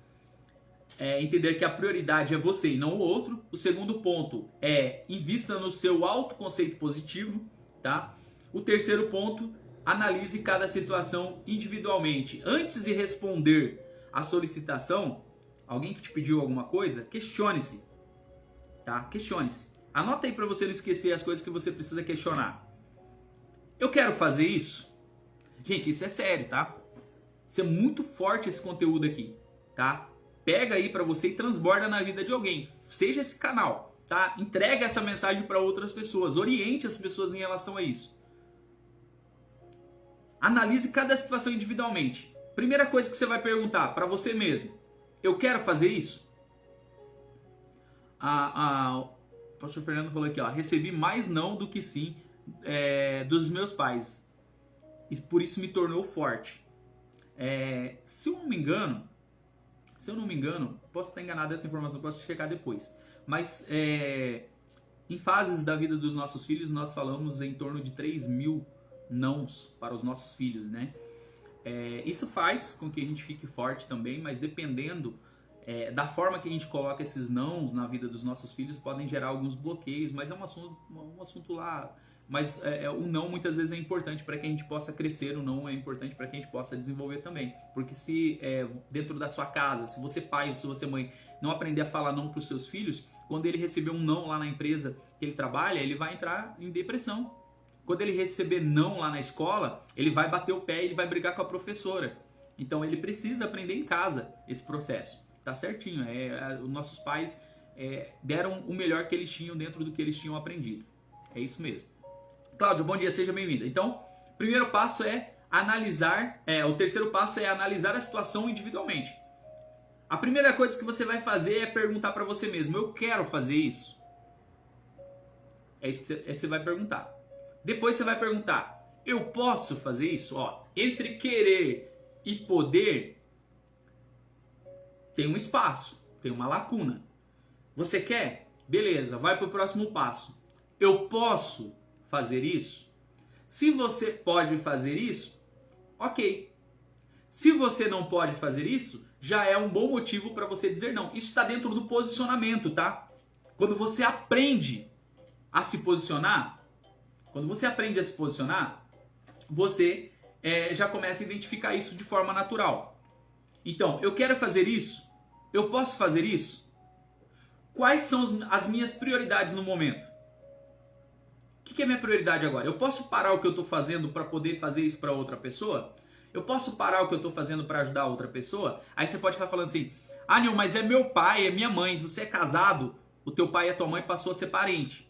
entender que a prioridade é você e não o outro. O segundo ponto é invista no seu autoconceito positivo, tá? O terceiro ponto, analise cada situação individualmente. Antes de responder a solicitação, alguém que te pediu alguma coisa, questione-se, tá? Questione-se. Anota aí para você não esquecer as coisas que você precisa questionar. Eu quero fazer isso? Gente, isso é sério, tá? Isso é muito forte esse conteúdo aqui, tá? Pega aí para você e transborda na vida de alguém. Seja esse canal, tá? Entrega essa mensagem para outras pessoas. Oriente as pessoas em relação a isso. Analise cada situação individualmente. Primeira coisa que você vai perguntar para você mesmo. Eu quero fazer isso? O pastor Fernando falou aqui, ó. Recebi mais não do que sim dos meus pais. E por isso me tornou forte. Se eu não me engano, posso estar enganado dessa informação, posso checar depois. Mas em fases da vida dos nossos filhos, nós falamos em torno de 3.000 nãos para os nossos filhos, né? Isso faz com que a gente fique forte também, mas dependendo da forma que a gente coloca esses nãos na vida dos nossos filhos, podem gerar alguns bloqueios, mas é um assunto lá. Mas o não muitas vezes é importante para que a gente possa crescer, o não é importante para que a gente possa desenvolver também. Porque se dentro da sua casa, se você pai ou se você mãe não aprender a falar não para os seus filhos, quando ele receber um não lá na empresa que ele trabalha, ele vai entrar em depressão. Quando ele receber não lá na escola, ele vai bater o pé e ele vai brigar com a professora. Então ele precisa aprender em casa esse processo. Tá certinho. Os nossos pais deram o melhor que eles tinham dentro do que eles tinham aprendido. É isso mesmo. Cláudio, bom dia, seja bem-vinda. Então, primeiro passo é analisar, o terceiro passo é analisar a situação individualmente. A primeira coisa que você vai fazer é perguntar para você mesmo, eu quero fazer isso? É isso que você vai perguntar. Depois você vai perguntar, eu posso fazer isso? Entre querer e poder, tem um espaço, tem uma lacuna. Você quer? Beleza, vai para o próximo passo. Eu posso fazer isso? Se você pode fazer isso, ok. Se você não pode fazer isso, já é um bom motivo para você dizer não. Isso está dentro do posicionamento, tá? Quando você aprende a se posicionar, você já começa a identificar isso de forma natural. Então, eu quero fazer isso? Eu posso fazer isso? Quais são as minhas prioridades no momento? O que é minha prioridade agora? Eu posso parar o que eu estou fazendo para poder fazer isso para outra pessoa? Eu posso parar o que eu estou fazendo para ajudar outra pessoa? Aí você pode ficar falando assim, não, mas é meu pai, é minha mãe. Se você é casado, o teu pai e a tua mãe passou a ser parente.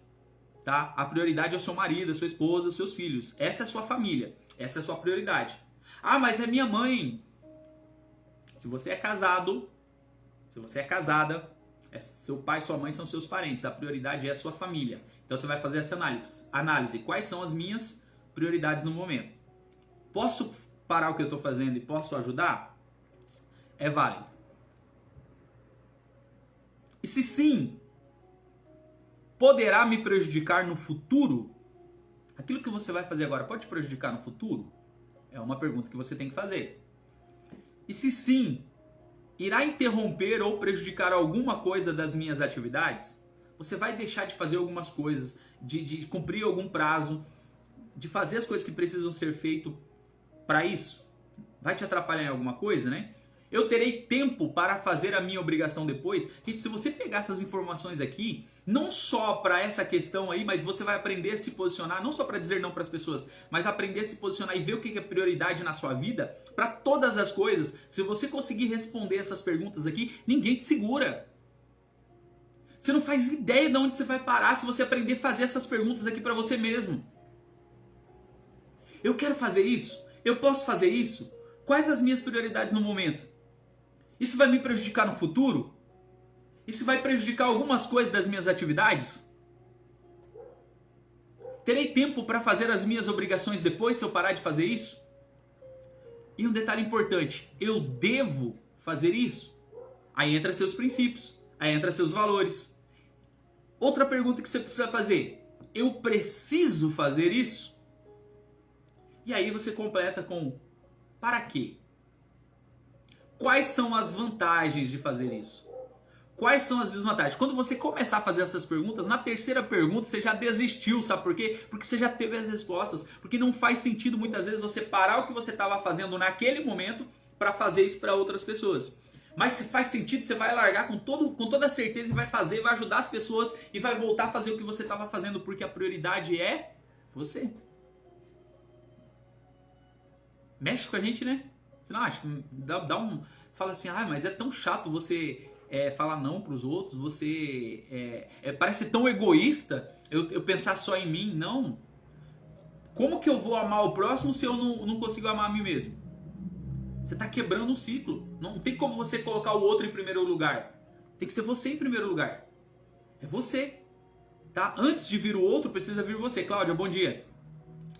Tá? A prioridade é o seu marido, a sua esposa, os seus filhos. Essa é a sua família. Essa é a sua prioridade. Mas é minha mãe. Se você é casado, se você é casada, seu pai e sua mãe são seus parentes. A prioridade é a sua família. Então você vai fazer essa análise. Quais são as minhas prioridades no momento? Posso parar o que eu estou fazendo e posso ajudar? É válido. E se sim, poderá me prejudicar no futuro? Aquilo que você vai fazer agora pode te prejudicar no futuro? É uma pergunta que você tem que fazer. E se sim, irá interromper ou prejudicar alguma coisa das minhas atividades? Você vai deixar de fazer algumas coisas, de cumprir algum prazo, de fazer as coisas que precisam ser feitas para isso? Vai te atrapalhar em alguma coisa, né? Eu terei tempo para fazer a minha obrigação depois? Gente, se você pegar essas informações aqui, não só para essa questão aí, mas você vai aprender a se posicionar, não só para dizer não para as pessoas, mas aprender a se posicionar e ver o que é prioridade na sua vida, para todas as coisas. Se você conseguir responder essas perguntas aqui, ninguém te segura. Você não faz ideia de onde você vai parar se você aprender a fazer essas perguntas aqui para você mesmo. Eu quero fazer isso? Eu posso fazer isso? Quais as minhas prioridades no momento? Isso vai me prejudicar no futuro? Isso vai prejudicar algumas coisas das minhas atividades? Terei tempo para fazer as minhas obrigações depois se eu parar de fazer isso? E um detalhe importante, eu devo fazer isso? Aí entra seus princípios, aí entra seus valores. Outra pergunta que você precisa fazer, eu preciso fazer isso? E aí você completa com, para quê? Quais são as vantagens de fazer isso? Quais são as desvantagens? Quando você começar a fazer essas perguntas, na terceira pergunta você já desistiu, sabe por quê? Porque você já teve as respostas. Porque não faz sentido muitas vezes você parar o que você estava fazendo naquele momento para fazer isso para outras pessoas. Mas se faz sentido, você vai largar com toda a certeza e vai fazer, vai ajudar as pessoas e vai voltar a fazer o que você estava fazendo, porque a prioridade é você. Mexe com a gente, né? Você não acha? Fala assim, mas é tão chato você falar não para os outros, você parece tão egoísta eu pensar só em mim. Não. Como que eu vou amar o próximo se eu não consigo amar a mim mesmo? Você está quebrando um ciclo. Não tem como você colocar o outro em primeiro lugar. Tem que ser você em primeiro lugar. É você. Tá? Antes de vir o outro, precisa vir você. Cláudia, bom dia.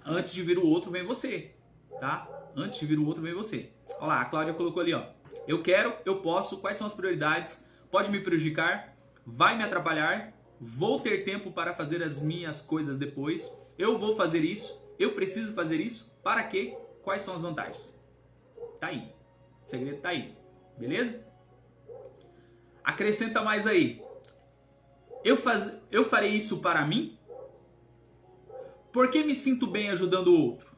Antes de vir o outro, vem você. Tá? Antes de vir o outro, vem você. Olha lá, a Cláudia colocou ali, ó. Eu quero, eu posso, quais são as prioridades? Pode me prejudicar? Vai me atrapalhar? Vou ter tempo para fazer as minhas coisas depois? Eu vou fazer isso? Eu preciso fazer isso? Para quê? Quais são as vantagens? Tá aí. O segredo tá aí. Beleza? Acrescenta mais aí. Eu farei isso para mim? Por que me sinto bem ajudando o outro?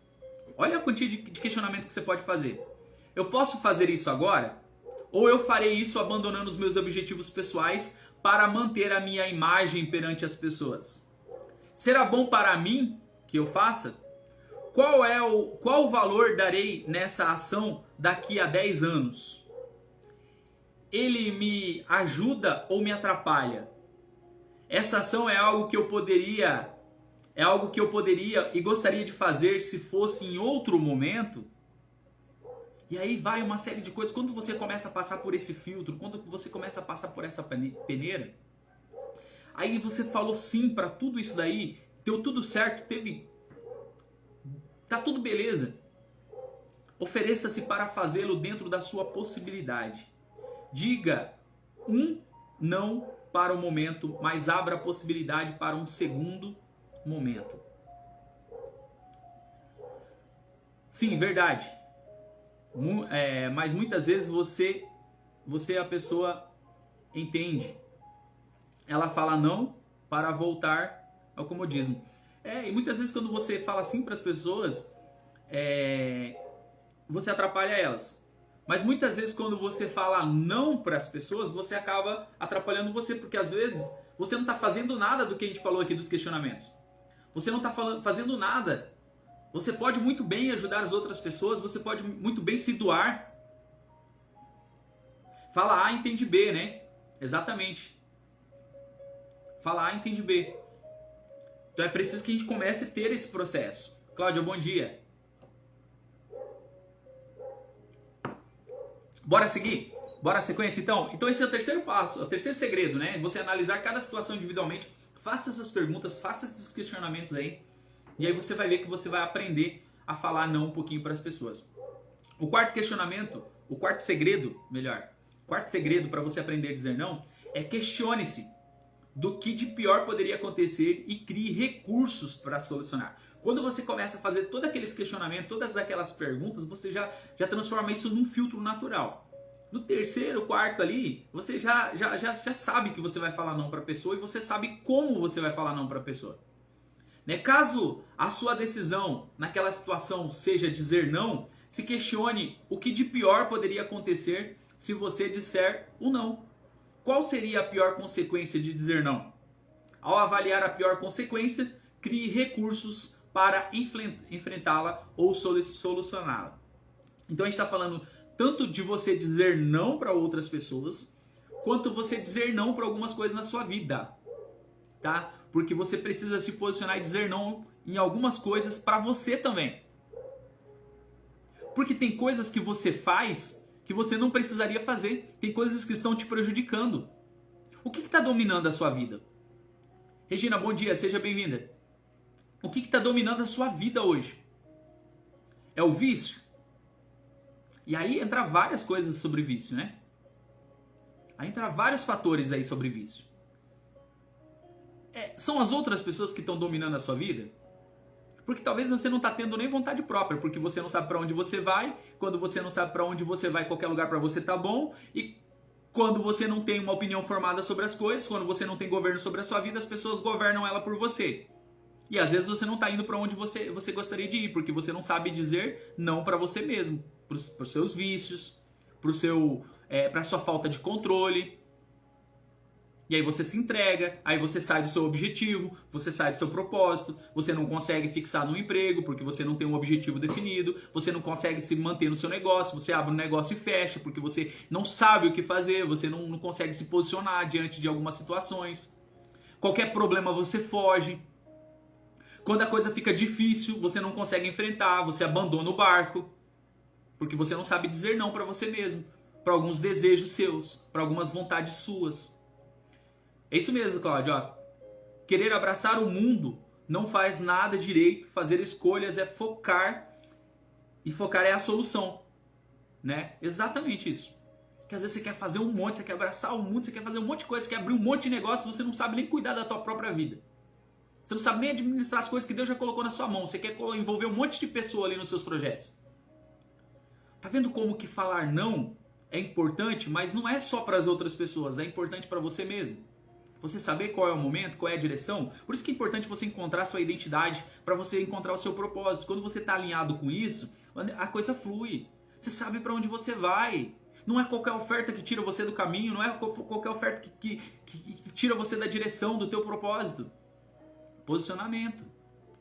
Olha a quantia de questionamento que você pode fazer. Eu posso fazer isso agora? Ou eu farei isso abandonando os meus objetivos pessoais para manter a minha imagem perante as pessoas? Será bom para mim que eu faça? Qual valor darei nessa ação daqui a 10 anos? Ele me ajuda ou me atrapalha? Essa ação é algo que eu poderia e gostaria de fazer se fosse em outro momento? E aí vai uma série de coisas. Quando você começa a passar por esse filtro, quando você começa a passar por essa peneira, aí você falou sim para tudo isso daí, deu tudo certo, tá tudo beleza. Ofereça-se para fazê-lo dentro da sua possibilidade. Diga um não para o momento, mas abra a possibilidade para um segundo momento. Sim, verdade. Mas muitas vezes você a pessoa entende. Ela fala não para voltar ao comodismo. E muitas vezes quando você fala assim para as pessoas, você atrapalha elas. Mas muitas vezes quando você fala não para as pessoas, você acaba atrapalhando você, porque às vezes você não está fazendo nada do que a gente falou aqui dos questionamentos. Você não está fazendo nada. Você pode muito bem ajudar as outras pessoas, você pode muito bem se doar. Fala A, entende B, né? Exatamente. Fala A, entende B. Então é preciso que a gente comece a ter esse processo. Cláudia, bom dia. Bora seguir? Bora a sequência então? Então esse é o terceiro passo, o terceiro segredo, né? Você analisar cada situação individualmente. Faça essas perguntas, faça esses questionamentos aí. E aí você vai ver que você vai aprender a falar não um pouquinho para as pessoas. O quarto questionamento, o quarto segredo para você aprender a dizer não é questione-se do que de pior poderia acontecer e crie recursos para solucionar. Quando você começa a fazer todos aqueles questionamentos, todas aquelas perguntas, você já transforma isso num filtro natural. No terceiro, quarto ali, você já sabe que você vai falar não para a pessoa e você sabe como você vai falar não para a pessoa. Né? Caso a sua decisão naquela situação seja dizer não, se questione o que de pior poderia acontecer se você disser o não. Qual seria a pior consequência de dizer não? Ao avaliar a pior consequência, crie recursos para enfrentá-la ou solucioná-la. Então a gente está falando tanto de você dizer não para outras pessoas, quanto você dizer não para algumas coisas na sua vida, tá? Porque você precisa se posicionar e dizer não em algumas coisas para você também. Porque tem coisas que você faz que você não precisaria fazer. Tem coisas que estão te prejudicando. O que está dominando a sua vida? Regina, bom dia, seja bem-vinda. O que está dominando a sua vida hoje? É o vício? E aí entra várias coisas sobre vício, né? Aí entra vários fatores aí sobre vício. São as outras pessoas que estão dominando a sua vida? Porque talvez você não está tendo nem vontade própria, porque você não sabe para onde você vai. Quando você não sabe para onde você vai, qualquer lugar para você tá bom. E Quando você não tem uma opinião formada sobre as coisas, quando você não tem governo sobre a sua vida, as pessoas governam ela por você. E às vezes você não está indo para onde você gostaria de ir, porque você não sabe dizer não para você mesmo, para os seus vícios, para a sua falta de controle. E aí você se entrega, aí você sai do seu objetivo, você sai do seu propósito, você não consegue fixar no emprego porque você não tem um objetivo definido, você não consegue se manter no seu negócio, você abre um negócio e fecha porque você não sabe o que fazer, você não consegue se posicionar diante de algumas situações. Qualquer problema você foge. Quando a coisa fica difícil, você não consegue enfrentar, você abandona o barco porque você não sabe dizer não para você mesmo, para alguns desejos seus, para algumas vontades suas. É isso mesmo, Cláudio. Ó, querer abraçar o mundo não faz nada direito. Fazer escolhas é focar. E focar é a solução. Né? Exatamente isso. Porque às vezes você quer fazer um monte, você quer abraçar o mundo, você quer fazer um monte de coisa, você quer abrir um monte de negócio, você não sabe nem cuidar da tua própria vida. Você não sabe nem administrar as coisas que Deus já colocou na sua mão. Você quer envolver um monte de pessoa ali nos seus projetos. Tá vendo como que falar não é importante, mas não é só para as outras pessoas, é importante para você mesmo. Você saber qual é o momento, qual é a direção. Por isso que é importante você encontrar a sua identidade, para você encontrar o seu propósito. Quando você está alinhado com isso, a coisa flui. Você sabe para onde você vai. Não é qualquer oferta que tira você do caminho, não é qualquer oferta que tira você da direção do teu propósito. Posicionamento.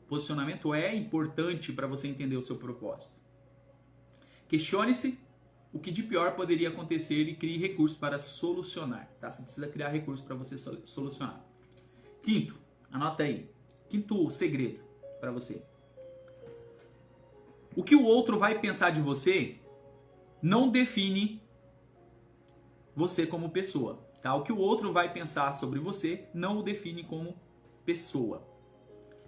Posicionamento é importante para você entender o seu propósito. Questione-se o que de pior poderia acontecer e crie recursos para solucionar. Tá? Você precisa criar recursos para você solucionar. Quinto, anota aí. Quinto segredo para você. O que o outro vai pensar de você não define você como pessoa. Tá? O que o outro vai pensar sobre você não o define como pessoa.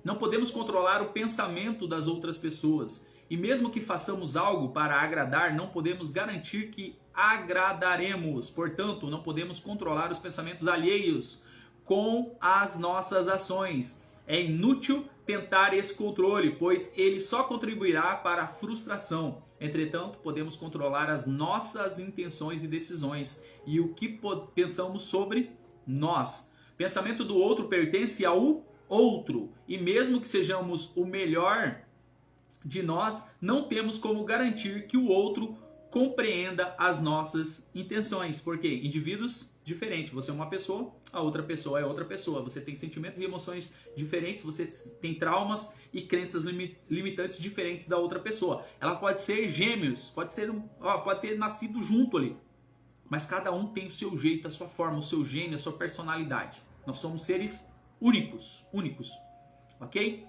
Não podemos controlar o pensamento das outras pessoas. E mesmo que façamos algo para agradar, não podemos garantir que agradaremos. Portanto, não podemos controlar os pensamentos alheios com as nossas ações. É inútil tentar esse controle, pois ele só contribuirá para a frustração. Entretanto, podemos controlar as nossas intenções e decisões e o que pensamos sobre nós. Pensamento do outro pertence ao outro, e mesmo que sejamos o melhor de nós, não temos como garantir que o outro compreenda as nossas intenções. Porque indivíduos diferentes, você é uma pessoa, a outra pessoa é outra pessoa. Você tem sentimentos e emoções diferentes, você tem traumas e crenças limitantes diferentes da outra pessoa. Ela pode ser gêmeos, pode ter nascido junto ali. Mas cada um tem o seu jeito, a sua forma, o seu gênio, a sua personalidade. Nós somos seres únicos, ok?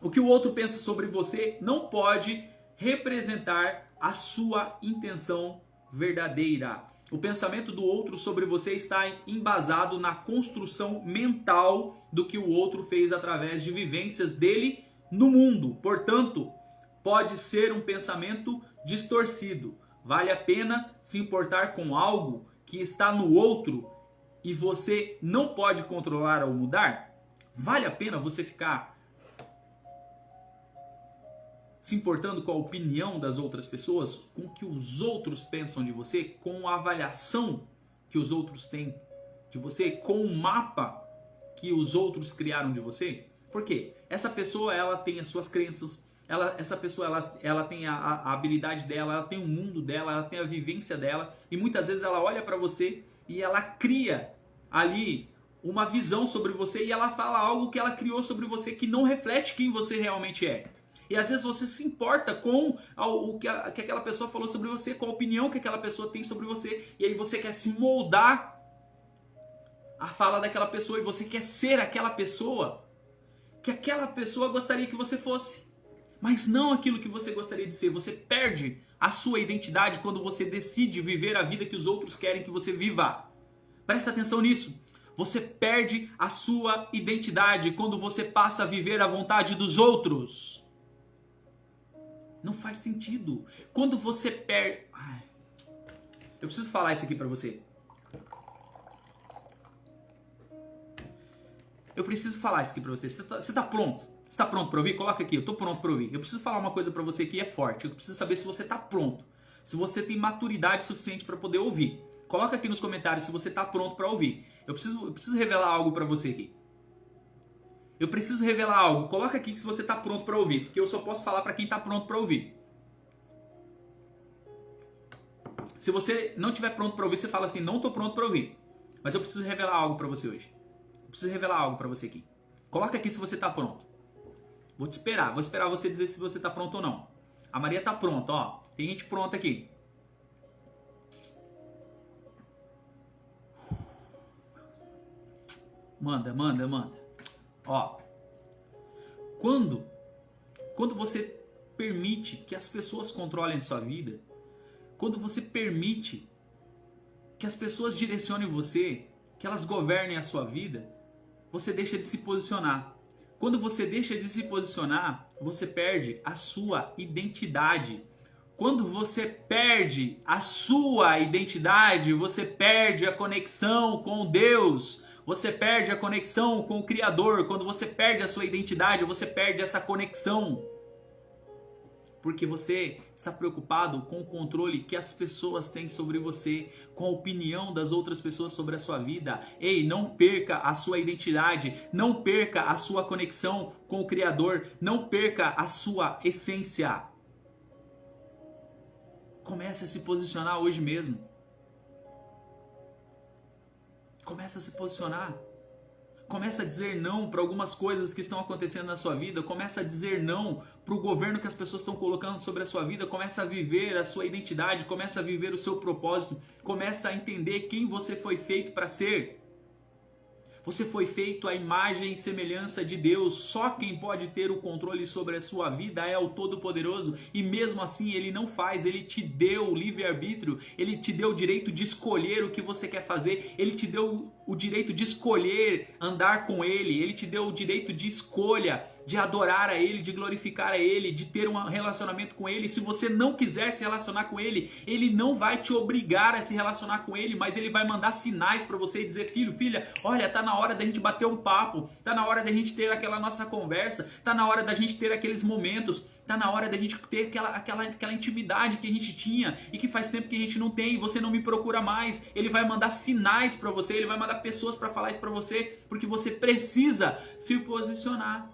O que o outro pensa sobre você não pode representar a sua intenção verdadeira. O pensamento do outro sobre você está embasado na construção mental do que o outro fez através de vivências dele no mundo. Portanto, pode ser um pensamento distorcido. Vale a pena se importar com algo que está no outro e você não pode controlar ou mudar? Vale a pena você ficar se importando com a opinião das outras pessoas, com o que os outros pensam de você, com a avaliação que os outros têm de você, com o mapa que os outros criaram de você? Por quê? Essa pessoa, ela tem as suas crenças, essa pessoa ela tem a habilidade dela, ela tem o mundo dela, ela tem a vivência dela, e muitas vezes ela olha para você e ela cria ali uma visão sobre você e ela fala algo que ela criou sobre você que não reflete quem você realmente é. E às vezes você se importa com o que aquela pessoa falou sobre você, com a opinião que aquela pessoa tem sobre você. E aí você quer se moldar a fala daquela pessoa e você quer ser aquela pessoa que aquela pessoa gostaria que você fosse. Mas não aquilo que você gostaria de ser. Você perde a sua identidade quando você decide viver a vida que os outros querem que você viva. Presta atenção nisso. Você perde a sua identidade quando você passa a viver a vontade dos outros. Não faz sentido. Quando você perde... Eu preciso falar isso aqui pra você. Eu preciso falar isso aqui pra você. Você tá pronto? Você tá pronto pra ouvir? Coloca aqui, eu tô pronto pra ouvir. Eu preciso falar uma coisa pra você que é forte. Eu preciso saber se você tá pronto. Se você tem maturidade suficiente pra poder ouvir. Coloca aqui nos comentários se você está pronto para ouvir. Eu preciso revelar algo para você aqui. Eu preciso revelar algo. Coloca aqui se você está pronto para ouvir, porque eu só posso falar para quem está pronto para ouvir. Se você não estiver pronto para ouvir, você fala assim, não estou pronto para ouvir. Mas eu preciso revelar algo para você hoje. Eu preciso revelar algo para você aqui. Coloca aqui se você está pronto. Vou te esperar. Vou esperar você dizer se você está pronto ou não. A Maria está pronta, ó. Tem gente pronta aqui. Manda. Ó. Quando você permite que as pessoas controlem a sua vida, quando você permite que as pessoas direcionem você, que elas governem a sua vida, você deixa de se posicionar. Quando você deixa de se posicionar, você perde a sua identidade. Quando você perde a sua identidade, você perde a conexão com Deus. Você perde a conexão com o Criador. Quando você perde a sua identidade, você perde essa conexão. Porque você está preocupado com o controle que as pessoas têm sobre você, com a opinião das outras pessoas sobre a sua vida. Ei, não perca a sua identidade, não perca a sua conexão com o Criador, não perca a sua essência. Comece a se posicionar hoje mesmo. Comece a se posicionar. Começa a dizer não para algumas coisas que estão acontecendo na sua vida. Começa a dizer não para o governo que as pessoas estão colocando sobre a sua vida. Começa a viver a sua identidade. Começa a viver o seu propósito. Começa a entender quem você foi feito para ser. Você foi feito à imagem e semelhança de Deus. Só quem pode ter o controle sobre a sua vida é o Todo-Poderoso. E mesmo assim Ele não faz. Ele te deu o livre-arbítrio. Ele te deu o direito de escolher o que você quer fazer. Ele te deu o direito de escolher andar com Ele. Ele te deu o direito de escolha, de adorar a Ele, de glorificar a Ele, de ter um relacionamento com Ele. Se você não quiser se relacionar com Ele, Ele não vai te obrigar a se relacionar com Ele, mas Ele vai mandar sinais para você e dizer, filho, filha, olha, tá na hora da gente bater um papo, tá na hora da gente ter aquela nossa conversa, tá na hora da gente ter aqueles momentos, tá na hora da gente ter aquela intimidade que a gente tinha e que faz tempo que a gente não tem, e você não me procura mais. Ele vai mandar sinais para você, Ele vai mandar pessoas para falar isso para você, porque você precisa se posicionar.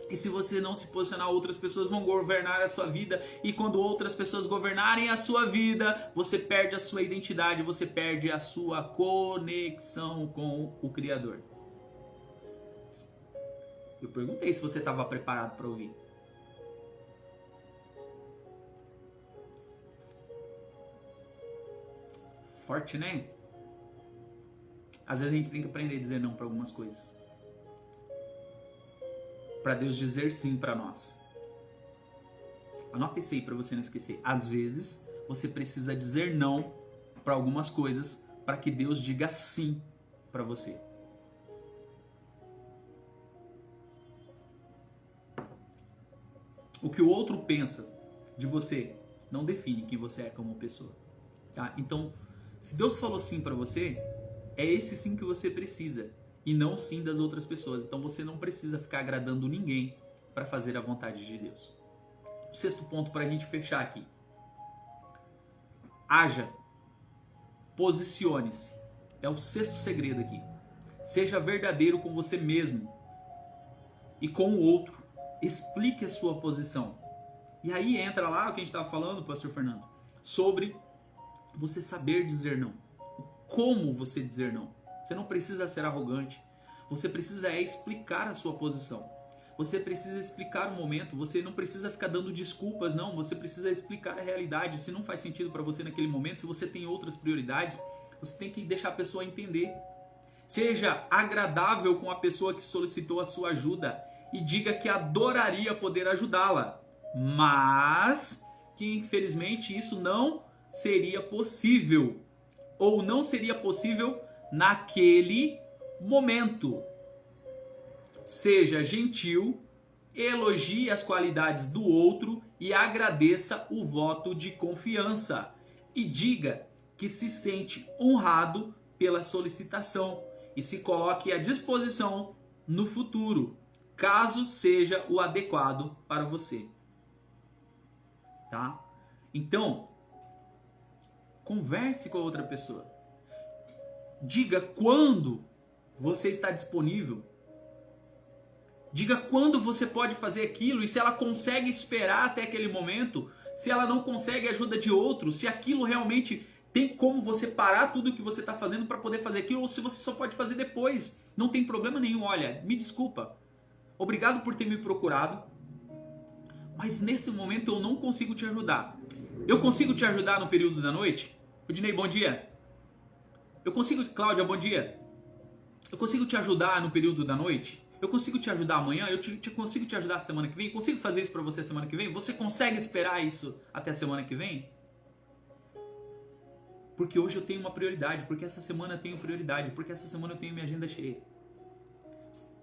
E se você não se posicionar, outras pessoas vão governar a sua vida. E quando outras pessoas governarem a sua vida, você perde a sua identidade, você perde a sua conexão com o Criador. Eu perguntei se você estava preparado para ouvir. Forte, né? Às vezes a gente tem que aprender a dizer não para algumas coisas, para Deus dizer sim para nós. Anota isso aí para você não esquecer. Às vezes você precisa dizer não para algumas coisas para que Deus diga sim para você. O que o outro pensa de você não define quem você é como pessoa, tá? Então, se Deus falou sim para você, é esse sim que você precisa. E não sim das outras pessoas. Então você não precisa ficar agradando ninguém para fazer a vontade de Deus. O sexto ponto para a gente fechar aqui. Haja. Posicione-se. É o sexto segredo aqui. Seja verdadeiro com você mesmo e com o outro. Explique a sua posição. E aí entra lá o que a gente estava falando, pastor Fernando, sobre você saber dizer não. Como você dizer não. Você não precisa ser arrogante. Você precisa explicar a sua posição. Você precisa explicar o momento. Você não precisa ficar dando desculpas, não. Você precisa explicar a realidade. Se não faz sentido para você naquele momento, se você tem outras prioridades, você tem que deixar a pessoa entender. Seja agradável com a pessoa que solicitou a sua ajuda e diga que adoraria poder ajudá-la, mas que infelizmente isso não seria possível. Ou não seria possível naquele momento. Seja gentil, elogie as qualidades do outro e agradeça o voto de confiança. E diga que se sente honrado pela solicitação e se coloque à disposição no futuro, caso seja o adequado para você. Tá? Então, converse com a outra pessoa. Diga quando você está disponível. Diga quando você pode fazer aquilo e se ela consegue esperar até aquele momento, se ela não consegue ajuda de outro, se aquilo realmente tem como você parar tudo o que você está fazendo para poder fazer aquilo, ou se você só pode fazer depois. Não tem problema nenhum. Olha, me desculpa. Obrigado por ter me procurado, mas nesse momento eu não consigo te ajudar. Eu consigo te ajudar no período da noite? Rudinei, bom dia. Eu consigo, Cláudia, bom dia. Eu consigo te ajudar no período da noite? Eu consigo te ajudar amanhã? Eu consigo te ajudar semana que vem? Eu consigo fazer isso para você semana que vem? Você consegue esperar isso até a semana que vem? Porque hoje eu tenho uma prioridade, porque essa semana eu tenho prioridade, porque essa semana eu tenho minha agenda cheia.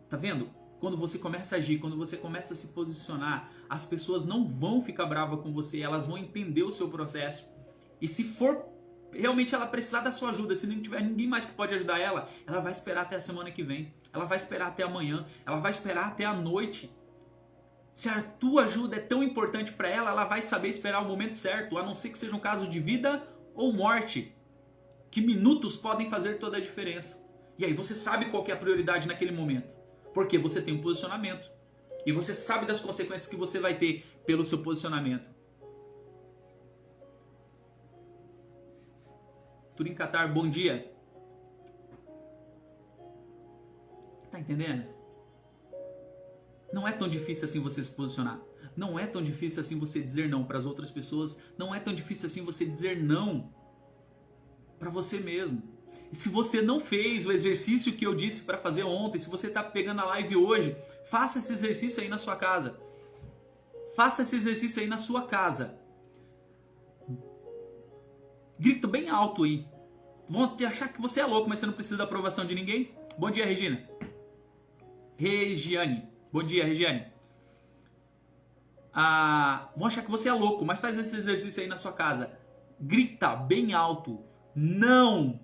Tá vendo? Quando você começa a agir, quando você começa a se posicionar, as pessoas não vão ficar bravas com você, elas vão entender o seu processo. E se for realmente ela precisar da sua ajuda, se não tiver ninguém mais que pode ajudar ela, ela vai esperar até a semana que vem, ela vai esperar até amanhã, ela vai esperar até a noite. Se a tua ajuda é tão importante para ela, ela vai saber esperar o momento certo, a não ser que seja um caso de vida ou morte, que minutos podem fazer toda a diferença. E aí você sabe qual que é a prioridade naquele momento, porque você tem um posicionamento e você sabe das consequências que você vai ter pelo seu posicionamento. Turim Catar, bom dia. Tá entendendo? Não é tão difícil assim você se posicionar. Não é tão difícil assim você dizer não para as outras pessoas. Não é tão difícil assim você dizer não para você mesmo. E se você não fez o exercício que eu disse para fazer ontem, se você tá pegando a live hoje, faça esse exercício aí na sua casa. Faça esse exercício aí na sua casa. Grita bem alto aí. Vão te achar que você é louco, mas você não precisa da aprovação de ninguém. Bom dia, Regina. Regiane. Bom dia, Regiane. Vão achar que você é louco, mas faz esse exercício aí na sua casa. Grita bem alto. Não.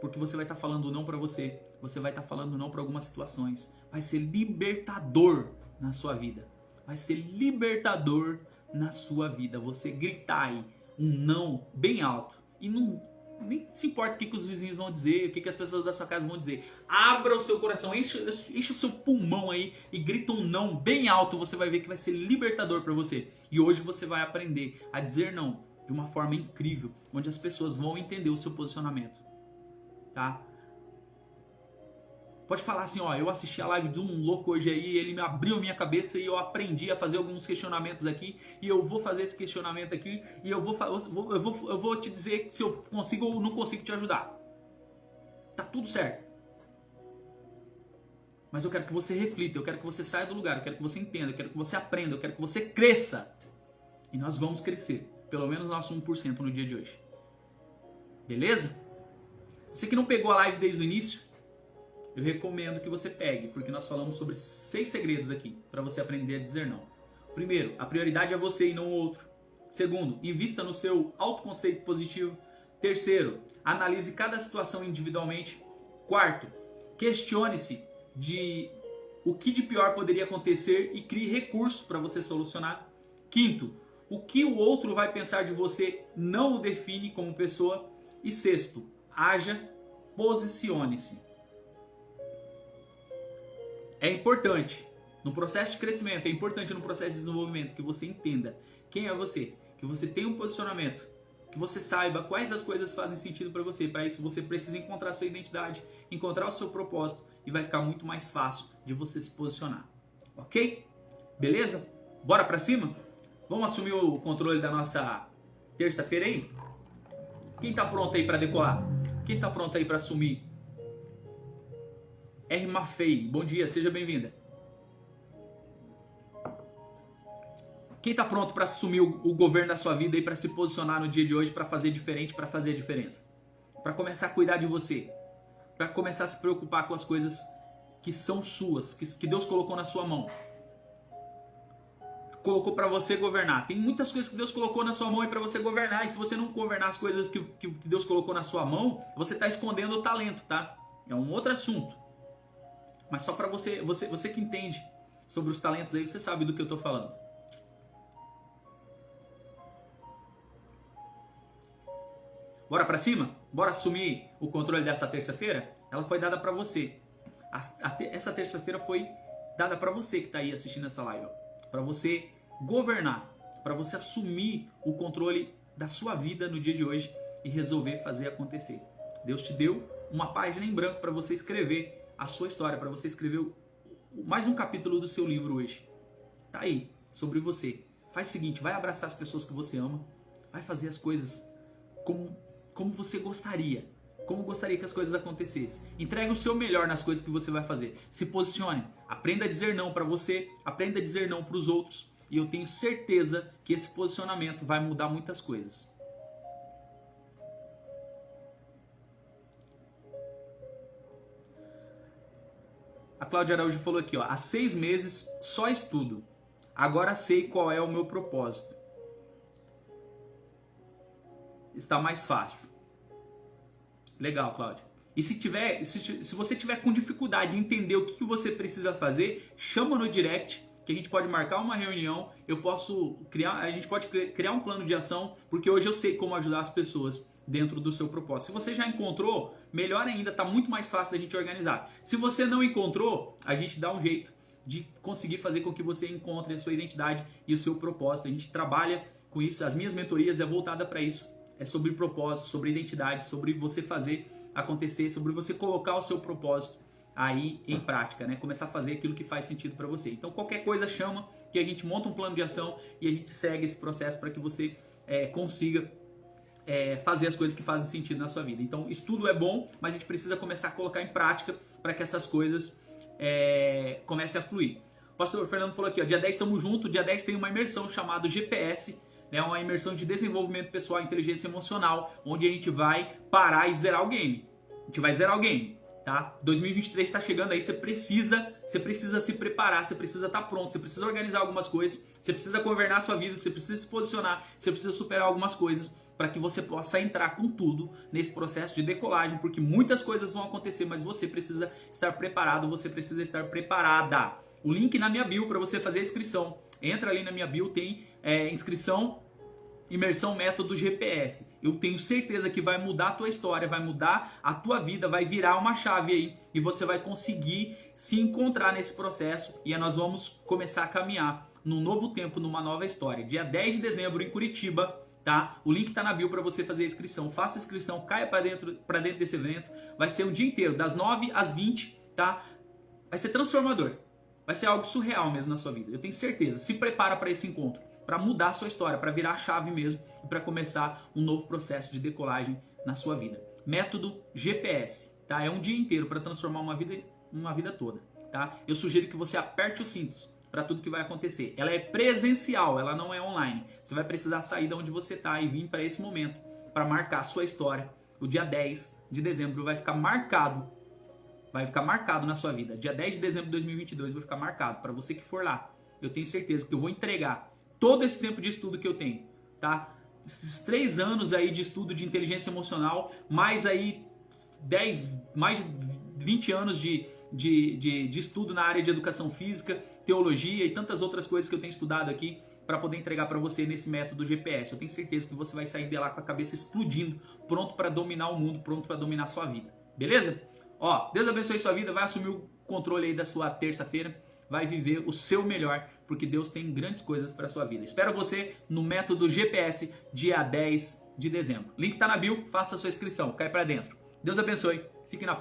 Porque você vai estar falando não para você. Você vai estar falando não para algumas situações. Vai ser libertador na sua vida. Vai ser libertador na sua vida. Você gritar aí um não bem alto. E não nem se importa o que os vizinhos vão dizer, o que as pessoas da sua casa vão dizer. Abra o seu coração, enche o seu pulmão aí e grita um não bem alto. Você vai ver que vai ser libertador para você. E hoje você vai aprender a dizer não de uma forma incrível, onde as pessoas vão entender o seu posicionamento. Tá? Pode falar assim, ó, eu assisti a live de um louco hoje aí, ele me abriu a minha cabeça e eu aprendi a fazer alguns questionamentos aqui, e eu vou fazer esse questionamento aqui, e eu vou te dizer se eu consigo ou não consigo te ajudar. Tá tudo certo. Mas eu quero que você reflita, eu quero que você saia do lugar, eu quero que você entenda, eu quero que você aprenda, eu quero que você cresça. E nós vamos crescer, pelo menos nosso 1% no dia de hoje. Beleza? Você que não pegou a live desde o início, eu recomendo que você pegue, porque nós falamos sobre 6 segredos aqui para você aprender a dizer não. Primeiro, a prioridade é você e não o outro. Segundo, invista no seu autoconceito positivo. Terceiro, analise cada situação individualmente. Quarto, questione-se de o que de pior poderia acontecer e crie recursos para você solucionar. Quinto, o que o outro vai pensar de você não o define como pessoa. E sexto, haja, posicione-se. É importante no processo de crescimento, é importante no processo de desenvolvimento que você entenda quem é você, que você tenha um posicionamento, que você saiba quais as coisas fazem sentido para você. Para isso você precisa encontrar a sua identidade, encontrar o seu propósito e vai ficar muito mais fácil de você se posicionar. Ok? Beleza? Bora para cima? Vamos assumir o controle da nossa terça-feira aí? Quem tá pronto aí para decolar? Quem tá pronto aí para assumir? R. Mafei, bom dia, seja bem-vinda. Quem está pronto para assumir o governo da sua vida e para se posicionar no dia de hoje, para fazer diferente, para fazer a diferença? Para começar a cuidar de você, para começar a se preocupar com as coisas que são suas, que Deus colocou na sua mão. Colocou para você governar. Tem muitas coisas que Deus colocou na sua mão e para você governar. E se você não governar as coisas que Deus colocou na sua mão, você está escondendo o talento, tá? É um outro assunto. Mas só para você que entende sobre os talentos aí, você sabe do que eu estou falando. Bora pra cima? Bora assumir o controle dessa terça-feira? Ela foi dada pra você. Essa terça-feira foi dada pra você que tá aí assistindo essa live. Pra você governar, pra você assumir o controle da sua vida no dia de hoje e resolver fazer acontecer. Deus te deu uma página em branco para você escrever a sua história, para você escrever mais um capítulo do seu livro hoje. Tá aí, sobre você. Faz o seguinte, vai abraçar as pessoas que você ama, vai fazer as coisas como você gostaria, como gostaria que as coisas acontecessem. Entregue o seu melhor nas coisas que você vai fazer. Se posicione, aprenda a dizer não para você, aprenda a dizer não para os outros, e eu tenho certeza que esse posicionamento vai mudar muitas coisas. A Cláudia Araújo falou aqui, ó, há 6 meses só estudo. Agora sei qual é o meu propósito. Está mais fácil. Legal, Cláudia. E se você tiver com dificuldade de entender o que você precisa fazer, chama no direct, que a gente pode marcar uma reunião, a gente pode criar um plano de ação, porque hoje eu sei como ajudar as pessoas dentro do seu propósito. Se você já encontrou, melhor ainda, está muito mais fácil da gente organizar. Se você não encontrou, a gente dá um jeito de conseguir fazer com que você encontre a sua identidade e o seu propósito. A gente trabalha com isso, as minhas mentorias é voltada para isso. É sobre propósito, sobre identidade, sobre você fazer acontecer, sobre você colocar o seu propósito aí em prática, né? Começar a fazer aquilo que faz sentido para você. Então qualquer coisa chama, que a gente monta um plano de ação e a gente segue esse processo para que você consiga fazer as coisas que fazem sentido na sua vida. Então estudo é bom, mas a gente precisa começar a colocar em prática para que essas coisas comecem a fluir. O pastor Fernando falou aqui, ó, dia 10 estamos juntos, dia 10 tem uma imersão chamada GPS, né, uma imersão de desenvolvimento pessoal e inteligência emocional, onde a gente vai parar e zerar o game. A gente vai zerar o game, tá? 2023 está chegando aí, você precisa se preparar, você precisa estar pronto, você precisa organizar algumas coisas, você precisa governar a sua vida, você precisa se posicionar, você precisa superar algumas coisas para que você possa entrar com tudo nesse processo de decolagem, porque muitas coisas vão acontecer, mas você precisa estar preparado, você precisa estar preparada. O link na minha bio para você fazer a inscrição. Entra ali na minha bio, tem inscrição, imersão método GPS. Eu tenho certeza que vai mudar a tua história, vai mudar a tua vida, vai virar uma chave aí e você vai conseguir se encontrar nesse processo e aí nós vamos começar a caminhar num novo tempo, numa nova história. Dia 10 de dezembro em Curitiba, tá? O link tá na bio para você fazer a inscrição. Faça a inscrição, caia para dentro desse evento. Vai ser um dia inteiro, das 9 às 20, tá? Vai ser transformador. Vai ser algo surreal mesmo na sua vida. Eu tenho certeza. Se prepara para esse encontro, para mudar a sua história, para virar a chave mesmo e para começar um novo processo de decolagem na sua vida. Método GPS, tá? É um dia inteiro para transformar uma vida toda, tá? Eu sugiro que você aperte os cintos para tudo que vai acontecer. Ela é presencial, ela não é online. Você vai precisar sair de onde você está e vir para esse momento para marcar a sua história. O dia 10 de dezembro vai ficar marcado na sua vida. Dia 10 de dezembro de 2022 vai ficar marcado. Para você que for lá, eu tenho certeza que eu vou entregar todo esse tempo de estudo que eu tenho, tá? Esses 3 anos aí de estudo de inteligência emocional, mais aí mais de 20 anos de estudo na área de educação física, teologia e tantas outras coisas que eu tenho estudado aqui para poder entregar para você nesse método GPS. Eu tenho certeza que você vai sair de lá com a cabeça explodindo, pronto para dominar o mundo, pronto para dominar a sua vida. Beleza? Ó, Deus abençoe sua vida, vai assumir o controle aí da sua terça-feira, vai viver o seu melhor, porque Deus tem grandes coisas para sua vida. Espero você no método GPS dia 10 de dezembro. Link tá na bio, faça a sua inscrição, cai para dentro. Deus abençoe, fique na paz.